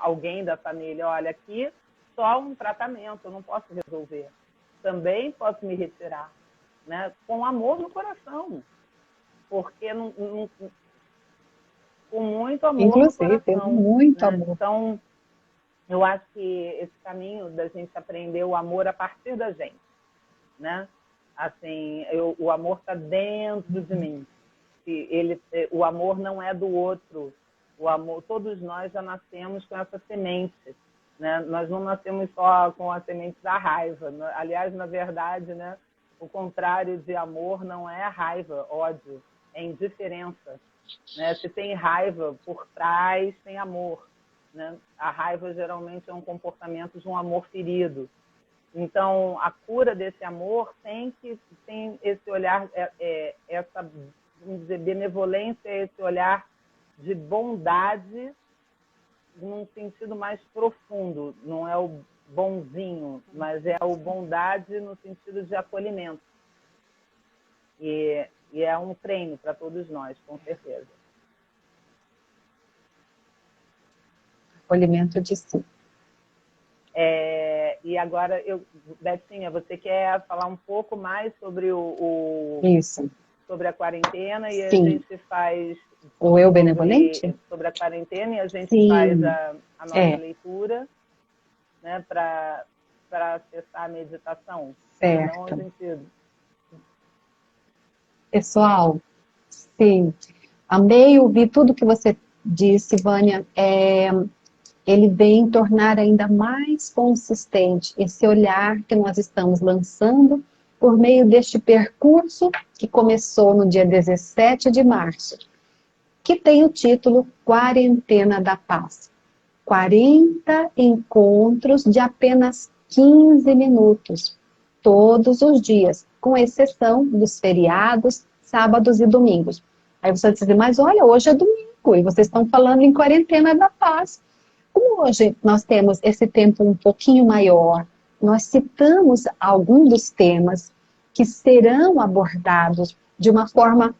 alguém da família, olha, aqui só um tratamento, eu não posso resolver. Também posso me retirar. Né? Com amor no coração. Porque com muito amor Inclusive, no coração. muito né? amor. Então, eu acho que esse caminho da gente aprender o amor a partir da gente. Né? Assim, o amor está dentro de mim. O amor não é do outro. O amor, todos nós já nascemos com essa semente. Né? Nós não nascemos só com a semente da raiva. Aliás, na verdade, né, o contrário de amor não é raiva, ódio, é indiferença. né? Se tem raiva, por trás tem amor, né? A raiva geralmente é um comportamento de um amor ferido. Então, a cura desse amor tem esse olhar, essa, vamos dizer, benevolência, esse olhar de bondade num sentido mais profundo. Não é o bonzinho, mas é o bondade no sentido de acolhimento. E é um treino para todos nós, com certeza. Acolhimento de si. E agora, Betinha, você quer falar um pouco mais sobre Isso. Sobre a quarentena? E Sim. A gente faz o eu benevolente? Sobre a quarentena, e a gente Sim. faz a nossa leitura, né, para acessar a meditação. Certo. Então, a gente... Pessoal, sim, amei ouvir tudo que você disse, Vânia. Ele vem tornar ainda mais consistente esse olhar que nós estamos lançando por meio deste percurso que começou no dia 17 de março, que tem o título Quarentena da Paz. 40 encontros de apenas 15 minutos, todos os dias, com exceção dos feriados, sábados e domingos. Aí você vai dizer, mas olha, hoje é domingo e vocês estão falando em Quarentena da Paz. Como hoje nós temos esse tempo um pouquinho maior, nós citamos alguns dos temas que serão abordados de uma forma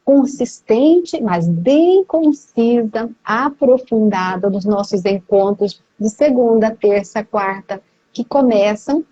consistente, mas bem concisa, aprofundada nos nossos encontros de segunda, terça, quarta, que começam,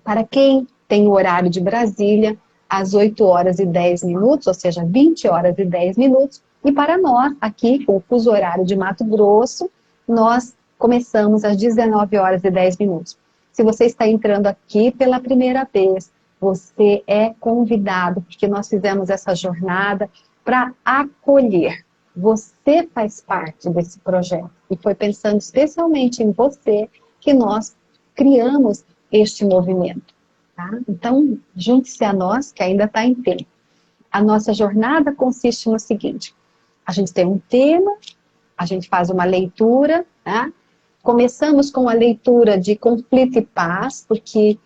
para quem tem o horário de Brasília, às 8 horas e 10 minutos, ou seja, 20 horas e 10 minutos, e para nós, aqui, com o fuso horário de Mato Grosso, nós começamos às 19 horas e 10 minutos. Se você está entrando aqui pela primeira vez, você é convidado, porque nós fizemos essa jornada para acolher. Você faz parte desse projeto. E foi pensando especialmente em você que nós criamos este movimento. Tá? Então, junte-se a nós, que ainda está em tempo. A nossa jornada consiste no seguinte: a gente tem um tema, a gente faz uma leitura, tá? Começamos com a leitura de Conflito e Paz, porque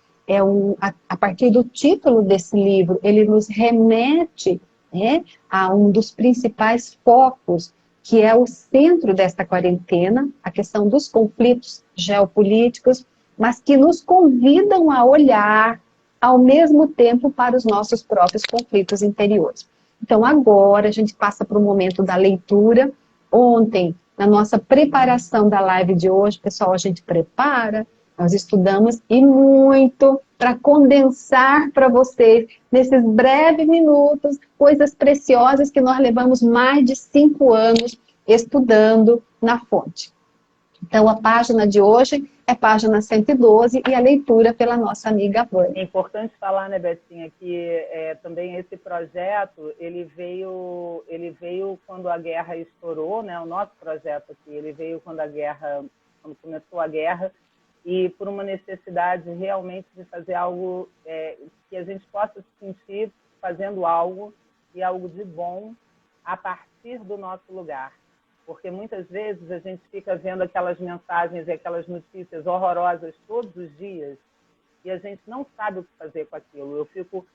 a partir do título desse livro, ele nos remete, né, a um dos principais focos, que é o centro desta quarentena, a questão dos conflitos geopolíticos, mas que nos convidam a olhar ao mesmo tempo para os nossos próprios conflitos interiores. Então agora a gente passa para o momento da leitura. Ontem, na nossa preparação da live de hoje, pessoal, a gente prepara, nós estudamos e muito para condensar para vocês, nesses breves minutos, coisas preciosas que nós levamos mais de 5 anos estudando na fonte. Então, a página de hoje é página 112 e a leitura pela nossa amiga Vânia. É importante falar, né, Betinha, que também esse projeto, ele veio quando a guerra estourou, né, o nosso projeto aqui, ele veio quando começou a guerra, e por uma necessidade realmente de fazer algo que a gente possa se sentir fazendo algo, e algo de bom, a partir do nosso lugar. Porque muitas vezes a gente fica vendo aquelas mensagens e aquelas notícias horrorosas todos os dias e a gente não sabe o que fazer com aquilo. Eu fico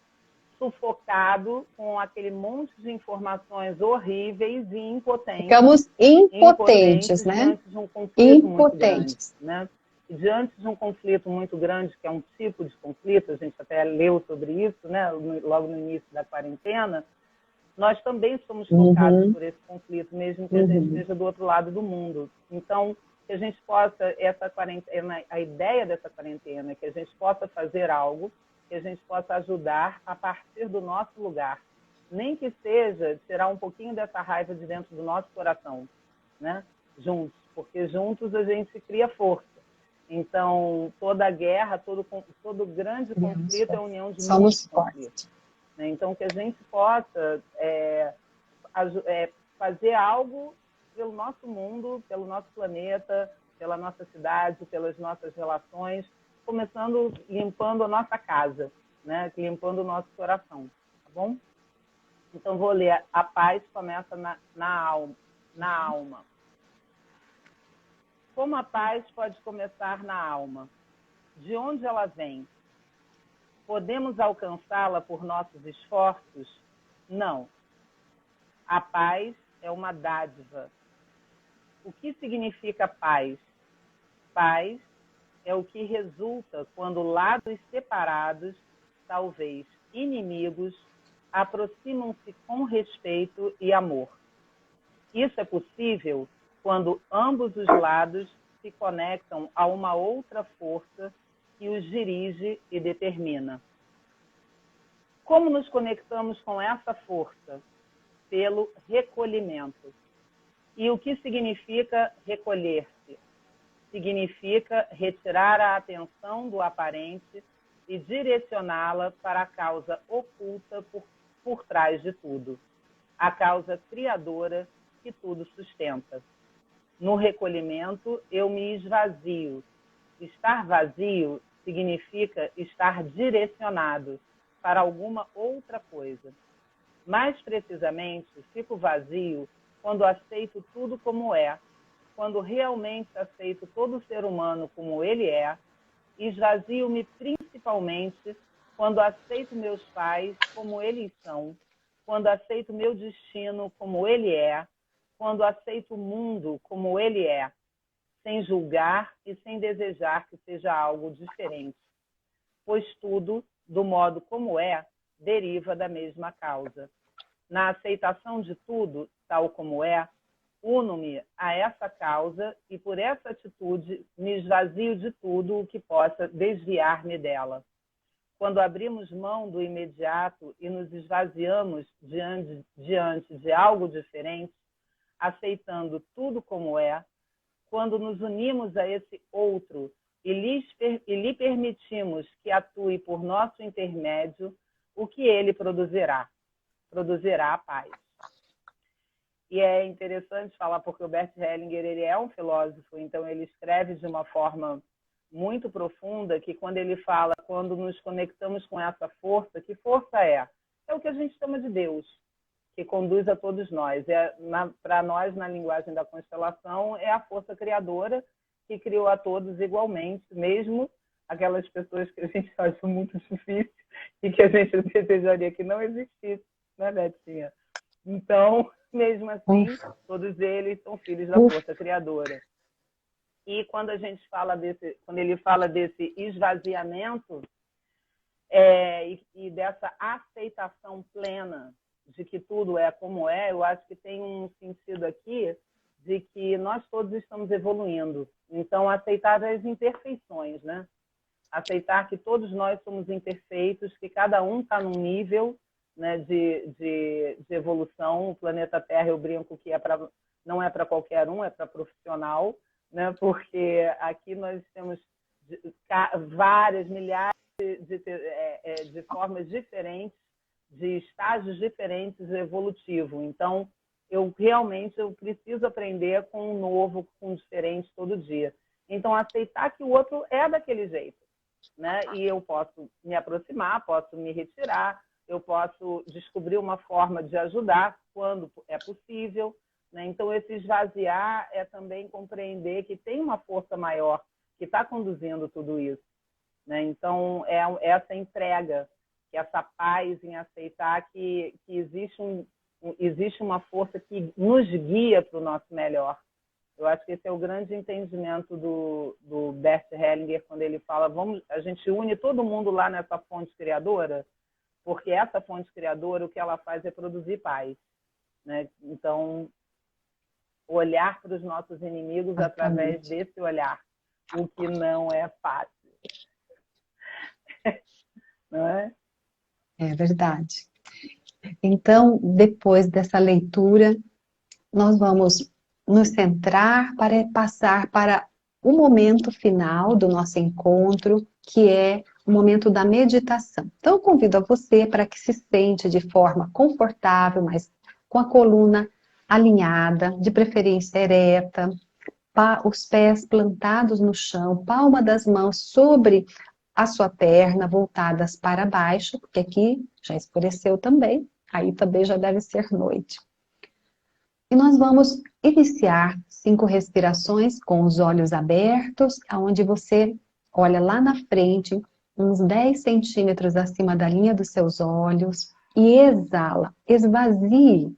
sufocado com aquele monte de informações horríveis e impotentes. Ficamos impotentes, né? Diante de um conflito muito grande, né? E diante de um conflito muito grande, que é um tipo de conflito, a gente até leu sobre isso, né? Logo no início da quarentena, nós também somos tocados por esse conflito, mesmo que a gente esteja do outro lado do mundo. Então, que a gente possa, essa quarentena, a ideia dessa quarentena, que a gente possa fazer algo, que a gente possa ajudar a partir do nosso lugar. Nem que seja tirar um pouquinho dessa raiva de dentro do nosso coração, né? Juntos, porque juntos a gente cria força. Então, toda guerra, todo grande conflito é a união de muitos conflitos. Então, que a gente possa fazer algo pelo nosso mundo, pelo nosso planeta, pela nossa cidade, pelas nossas relações, começando limpando a nossa casa, né? Limpando o nosso coração, tá bom? Então, vou ler. A paz começa na alma. Como a paz pode começar na alma? De onde ela vem? Podemos alcançá-la por nossos esforços? Não. A paz é uma dádiva. O que significa paz? Paz é o que resulta quando lados separados, talvez inimigos, aproximam-se com respeito e amor. Isso é possível quando ambos os lados se conectam a uma outra força que os dirige e determina. Como nos conectamos com essa força? Pelo recolhimento. E o que significa recolher-se? Significa retirar a atenção do aparente e direcioná-la para a causa oculta por trás de tudo, a causa criadora que tudo sustenta. No recolhimento, eu me esvazio. Estar vazio significa estar direcionado para alguma outra coisa. Mais precisamente, fico vazio quando aceito tudo como é, quando realmente aceito todo ser humano como ele é, esvazio-me principalmente quando aceito meus pais como eles são, quando aceito meu destino como ele é, quando aceito o mundo como ele é, sem julgar e sem desejar que seja algo diferente, pois tudo, do modo como é, deriva da mesma causa. Na aceitação de tudo, tal como é, uno-me a essa causa e, por essa atitude, me esvazio de tudo o que possa desviar-me dela. Quando abrimos mão do imediato e nos esvaziamos diante de algo diferente, aceitando tudo como é, quando nos unimos a esse outro e lhe permitimos que atue por nosso intermédio, o que ele produzirá? Produzirá a paz. E é interessante falar porque o Bert Hellinger ele é um filósofo, então ele escreve de uma forma muito profunda que quando ele fala, quando nos conectamos com essa força, que força é? É o que a gente chama de Deus, que conduz a todos nós. Para nós, na linguagem da constelação, é a força criadora que criou a todos igualmente, mesmo aquelas pessoas que a gente acha muito difícil e que a gente desejaria que não existisse, né, Betinha? Então, mesmo assim, todos eles são filhos da força criadora. E quando a gente fala quando ele fala desse esvaziamento e dessa aceitação plena de que tudo é como é, eu acho que tem um sentido aqui de que nós todos estamos evoluindo. Então, aceitar as imperfeições, né? Aceitar que todos nós somos imperfeitos, que cada um está num nível, né, de evolução. O planeta Terra, eu brinco que não é para qualquer um, é para profissional, né? Porque aqui nós temos várias, milhares de formas diferentes, de estágios diferentes evolutivos. Então, eu preciso aprender com um novo, com um diferente todo dia. Então, aceitar que o outro é daquele jeito, né? E eu posso me aproximar, posso me retirar, eu posso descobrir uma forma de ajudar quando é possível, né? Então, esse esvaziar é também compreender que tem uma força maior que está conduzindo tudo isso, né? Então, é essa entrega, que essa paz em aceitar que existe uma força que nos guia para o nosso melhor. Eu acho que esse é o grande entendimento do Bert Hellinger, quando ele fala, a gente une todo mundo lá nessa fonte criadora, porque essa fonte criadora, o que ela faz é produzir paz, né? Então, olhar para os nossos inimigos através desse olhar, o que não é fácil. Não é? É verdade. Então, depois dessa leitura, nós vamos nos centrar para passar para o momento final do nosso encontro, que é o momento da meditação. Então, eu convido a você para que se sente de forma confortável, mas com a coluna alinhada, de preferência ereta, os pés plantados no chão, palma das mãos sobre a sua perna, voltadas para baixo, porque aqui já escureceu também, Aí também já deve ser noite. E nós vamos iniciar 5 respirações com os olhos abertos, aonde você olha lá na frente, uns 10 centímetros acima da linha dos seus olhos, e exala, esvazie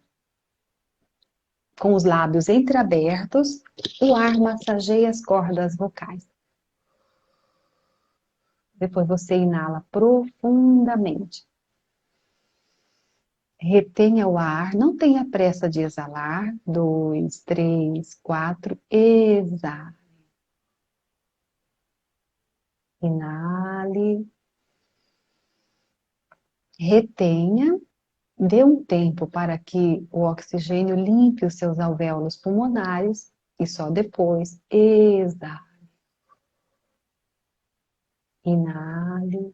com os lábios entreabertos, o ar massageia as cordas vocais. Depois você inala profundamente. Retenha o ar, não tenha pressa de exalar. 2, 3, 4, exale. Inale. Retenha. Dê um tempo para que o oxigênio limpe os seus alvéolos pulmonares e só depois exale. Inale.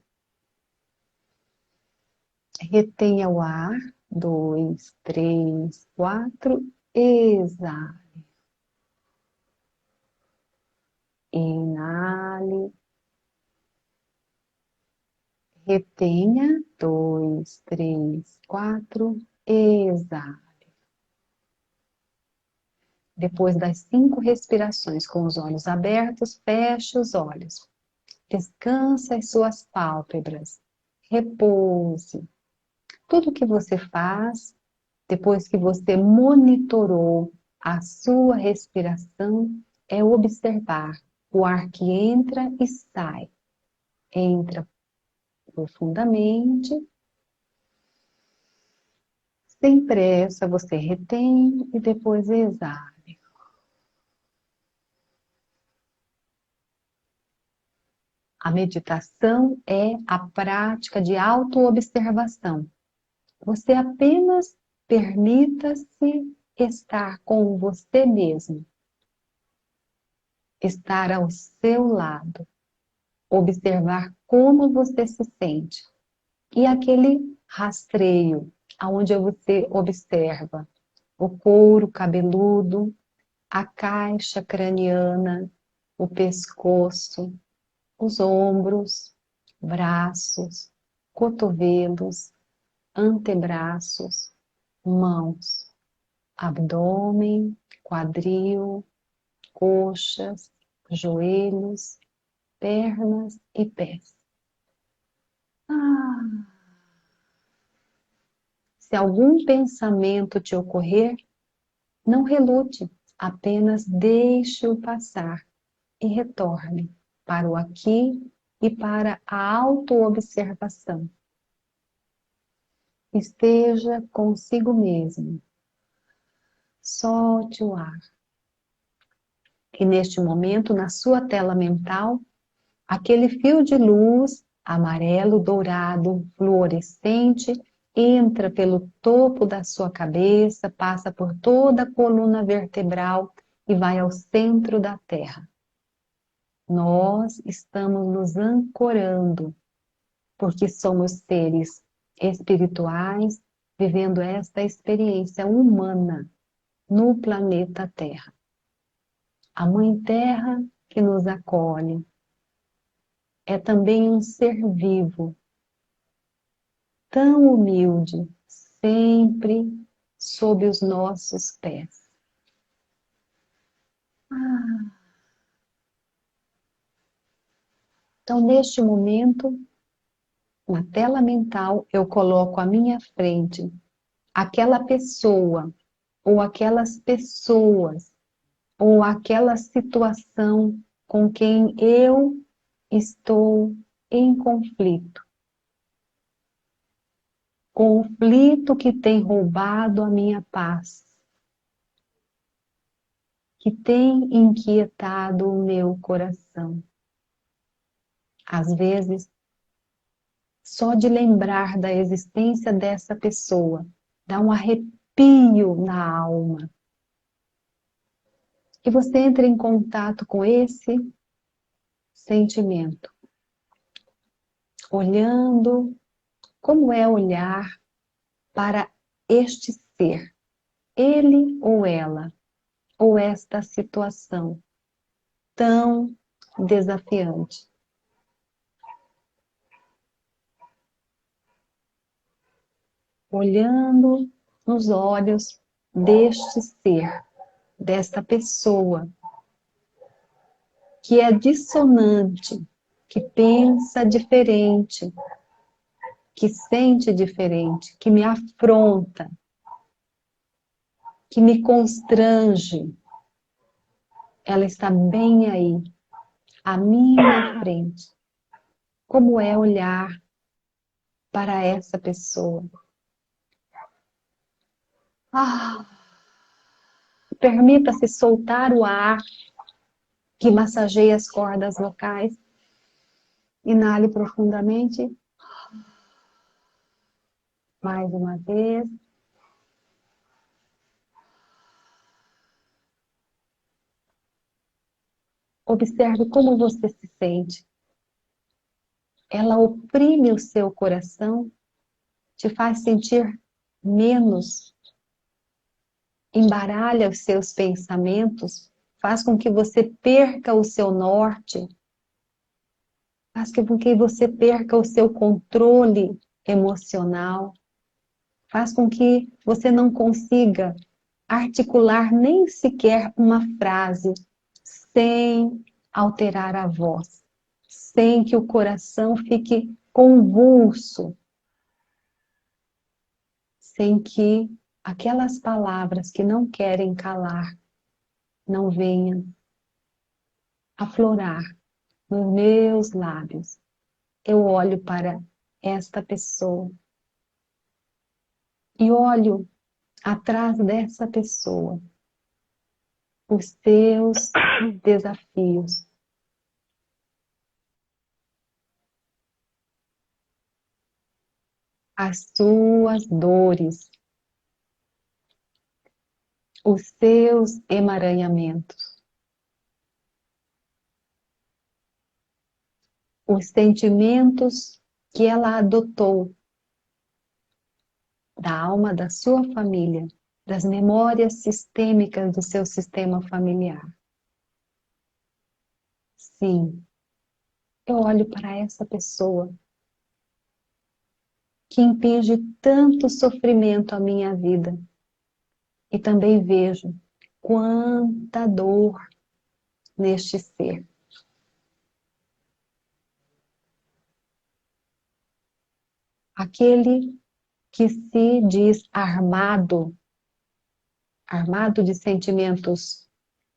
Retenha o ar. 2, 3, 4, exale. Inale. Retenha. 2, 3, 4, exale. Depois das 5 respirações com os olhos abertos, feche os olhos. Descansa as suas pálpebras. Repouse. Tudo que você faz, depois que você monitorou a sua respiração, é observar o ar que entra e sai. Entra profundamente. Sem pressa, você retém e depois exala. A meditação é a prática de autoobservação. Você apenas permita-se estar com você mesmo. Estar ao seu lado. Observar como você se sente. E aquele rastreio, onde você observa o couro cabeludo, a caixa craniana, o pescoço, os ombros, braços, cotovelos, antebraços, mãos, abdômen, quadril, coxas, joelhos, pernas e pés. Se algum pensamento te ocorrer, não relute, apenas deixe-o passar e retorne para o aqui e para a autoobservação. Esteja consigo mesmo. Solte o ar. E neste momento, na sua tela mental, aquele fio de luz amarelo, dourado, fluorescente, entra pelo topo da sua cabeça, passa por toda a coluna vertebral e vai ao centro da Terra. Nós estamos nos ancorando, porque somos seres espirituais vivendo esta experiência humana no planeta Terra. A Mãe Terra que nos acolhe é também um ser vivo, tão humilde, sempre sob os nossos pés. Então, neste momento, na tela mental, eu coloco à minha frente aquela pessoa, ou aquelas pessoas, ou aquela situação com quem eu estou em conflito. Conflito que tem roubado a minha paz, que tem inquietado o meu coração. Às vezes, só de lembrar da existência dessa pessoa, dá um arrepio na alma. E você entra em contato com esse sentimento, olhando como é olhar para este ser, ele ou ela, ou esta situação tão desafiante. olhando nos olhos deste ser, desta pessoa, que é dissonante, que pensa diferente, que sente diferente, que me afronta, que me constrange. Ela está bem aí, à minha frente. Como é olhar para essa pessoa? Permita-se soltar o ar que massageia as cordas vocais. Inale profundamente. Mais uma vez. Observe como você se sente. Ela oprime o seu coração, te faz sentir menos, embaralha os seus pensamentos, faz com que você perca o seu norte, faz com que você perca o seu controle emocional, faz com que você não consiga articular nem sequer uma frase sem alterar a voz, sem que o coração fique convulso, sem que aquelas palavras que não querem calar não venham aflorar nos meus lábios. Eu olho para esta pessoa e olho atrás dessa pessoa os seus desafios, as suas dores, os seus emaranhamentos, os sentimentos que ela adotou da alma da sua família, das memórias sistêmicas do seu sistema familiar. Sim, eu olho para essa pessoa que impinge tanto sofrimento à minha vida e também vejo quanta dor neste ser. Aquele que se diz armado, armado de sentimentos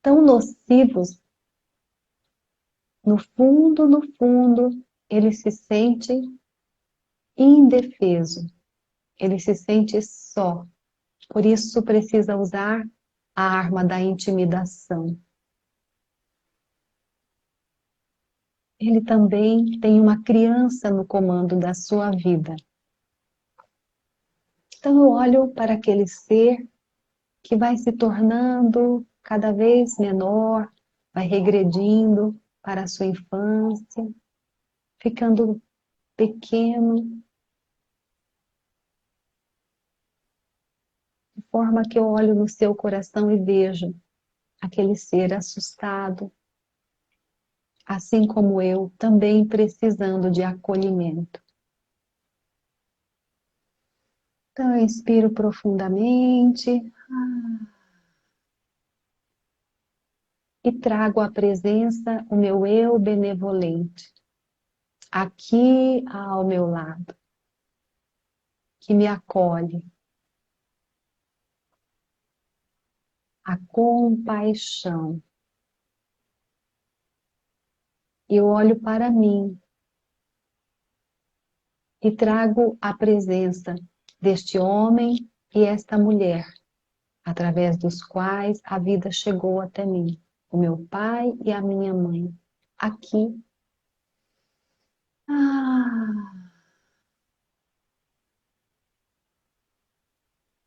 tão nocivos, no fundo, ele se sente indefeso, ele se sente só. Por isso precisa usar a arma da intimidação. Ele também tem uma criança no comando da sua vida. Então eu olho para aquele ser que vai se tornando cada vez menor, vai regredindo para a sua infância, ficando pequeno, de forma que eu olho no seu coração e vejo aquele ser assustado, assim como eu, também precisando de acolhimento. Então eu inspiro profundamente e trago à presença o meu eu benevolente, aqui ao meu lado, que me acolhe. A compaixão. Eu olho para mim e trago a presença deste homem e esta mulher, através dos quais a vida chegou até mim, o meu pai e a minha mãe, aqui.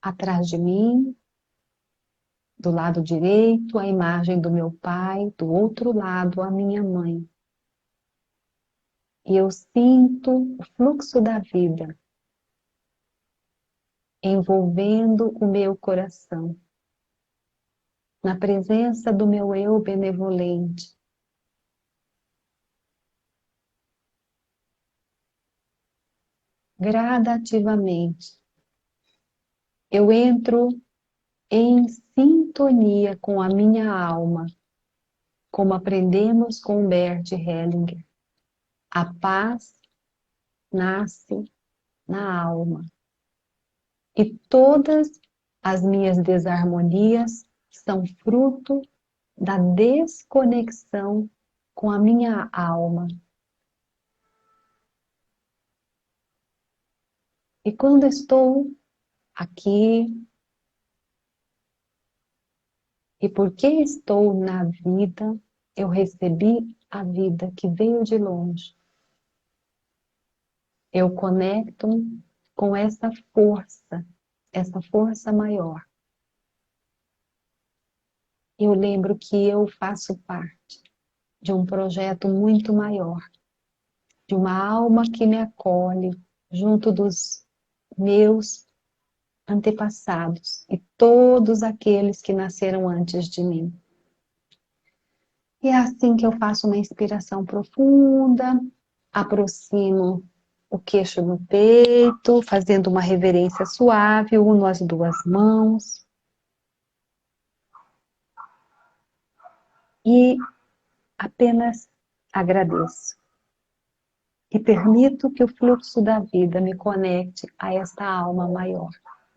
Atrás de mim, do lado direito, a imagem do meu pai, do outro lado, a minha mãe. E eu sinto o fluxo da vida envolvendo o meu coração, na presença do meu eu benevolente. Gradativamente, eu entro em sintonia com a minha alma, como aprendemos com Bert Hellinger. A paz nasce na alma. E todas as minhas desarmonias são fruto da desconexão com a minha alma. E quando estou aqui, e porque estou na vida, eu recebi a vida que veio de longe. Eu conecto com essa força maior. Eu lembro que eu faço parte de um projeto muito maior, de uma alma que me acolhe junto dos meus antepassados e todos aqueles que nasceram antes de mim. E é assim que eu faço uma inspiração profunda, aproximo o queixo no peito, fazendo uma reverência suave, uno as duas mãos. E apenas agradeço. E permito que o fluxo da vida me conecte a esta alma maior,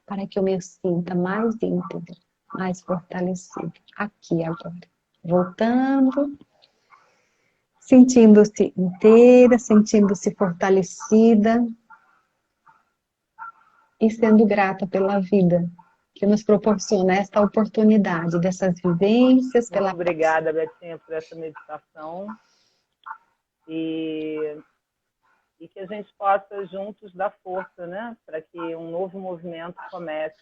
para que eu me sinta mais íntegra, mais fortalecida, aqui e agora. Voltando, sentindo-se inteira, sentindo-se fortalecida e sendo grata pela vida que nos proporciona esta oportunidade dessas vivências. Muito obrigada, Betinha, por essa meditação. E que a gente possa juntos dar força, né? Para que um novo movimento comece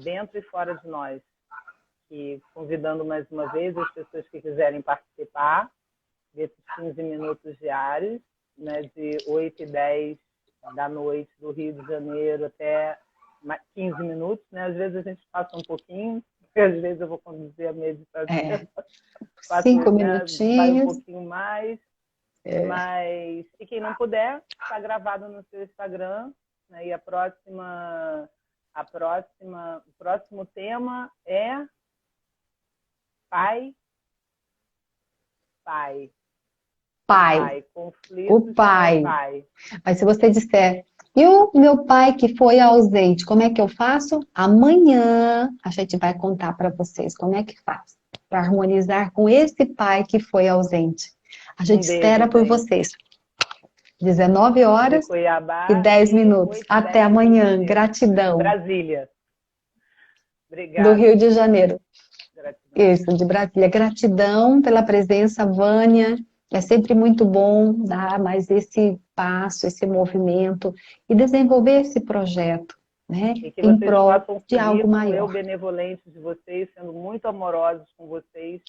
dentro e fora de nós. E convidando mais uma vez as pessoas que quiserem participar desses 15 minutos diários, né, de 8 e 10 da noite do Rio de Janeiro até 15 minutos, né? Às vezes a gente passa um pouquinho, às vezes eu vou conduzir a meditação. 5 minutinhos. Vai um pouquinho mais. Mas, se quem não puder, está gravado no seu Instagram, né? E o próximo tema é pai. Conflitos o pai. Com o pai. Mas se você disser, e o meu pai que foi ausente, como é que eu faço? Amanhã a gente vai contar para vocês como é que faz para harmonizar com esse pai que foi ausente. A gente espera por vocês. 19 horas e 10 minutos. Até amanhã. Gratidão. Brasília. Obrigada. Do Rio de Janeiro. Gratidão. Isso, de Brasília. Gratidão pela presença, Vânia. É sempre muito bom dar mais esse passo, esse movimento e desenvolver esse projeto, né? E que em vocês prol possam de algo maior. Eu benevolente de vocês, sendo muito amorosos com vocês,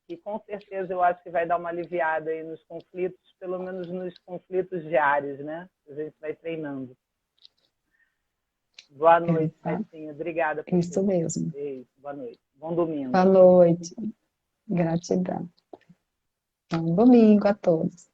e com certeza eu acho que vai dar uma aliviada aí nos conflitos, pelo menos nos conflitos diários, né? A gente vai treinando. Boa noite, Betinha. Obrigada por Isso mesmo. Beijo. Boa noite. Bom domingo. Boa noite. Gratidão. Bom domingo a todos.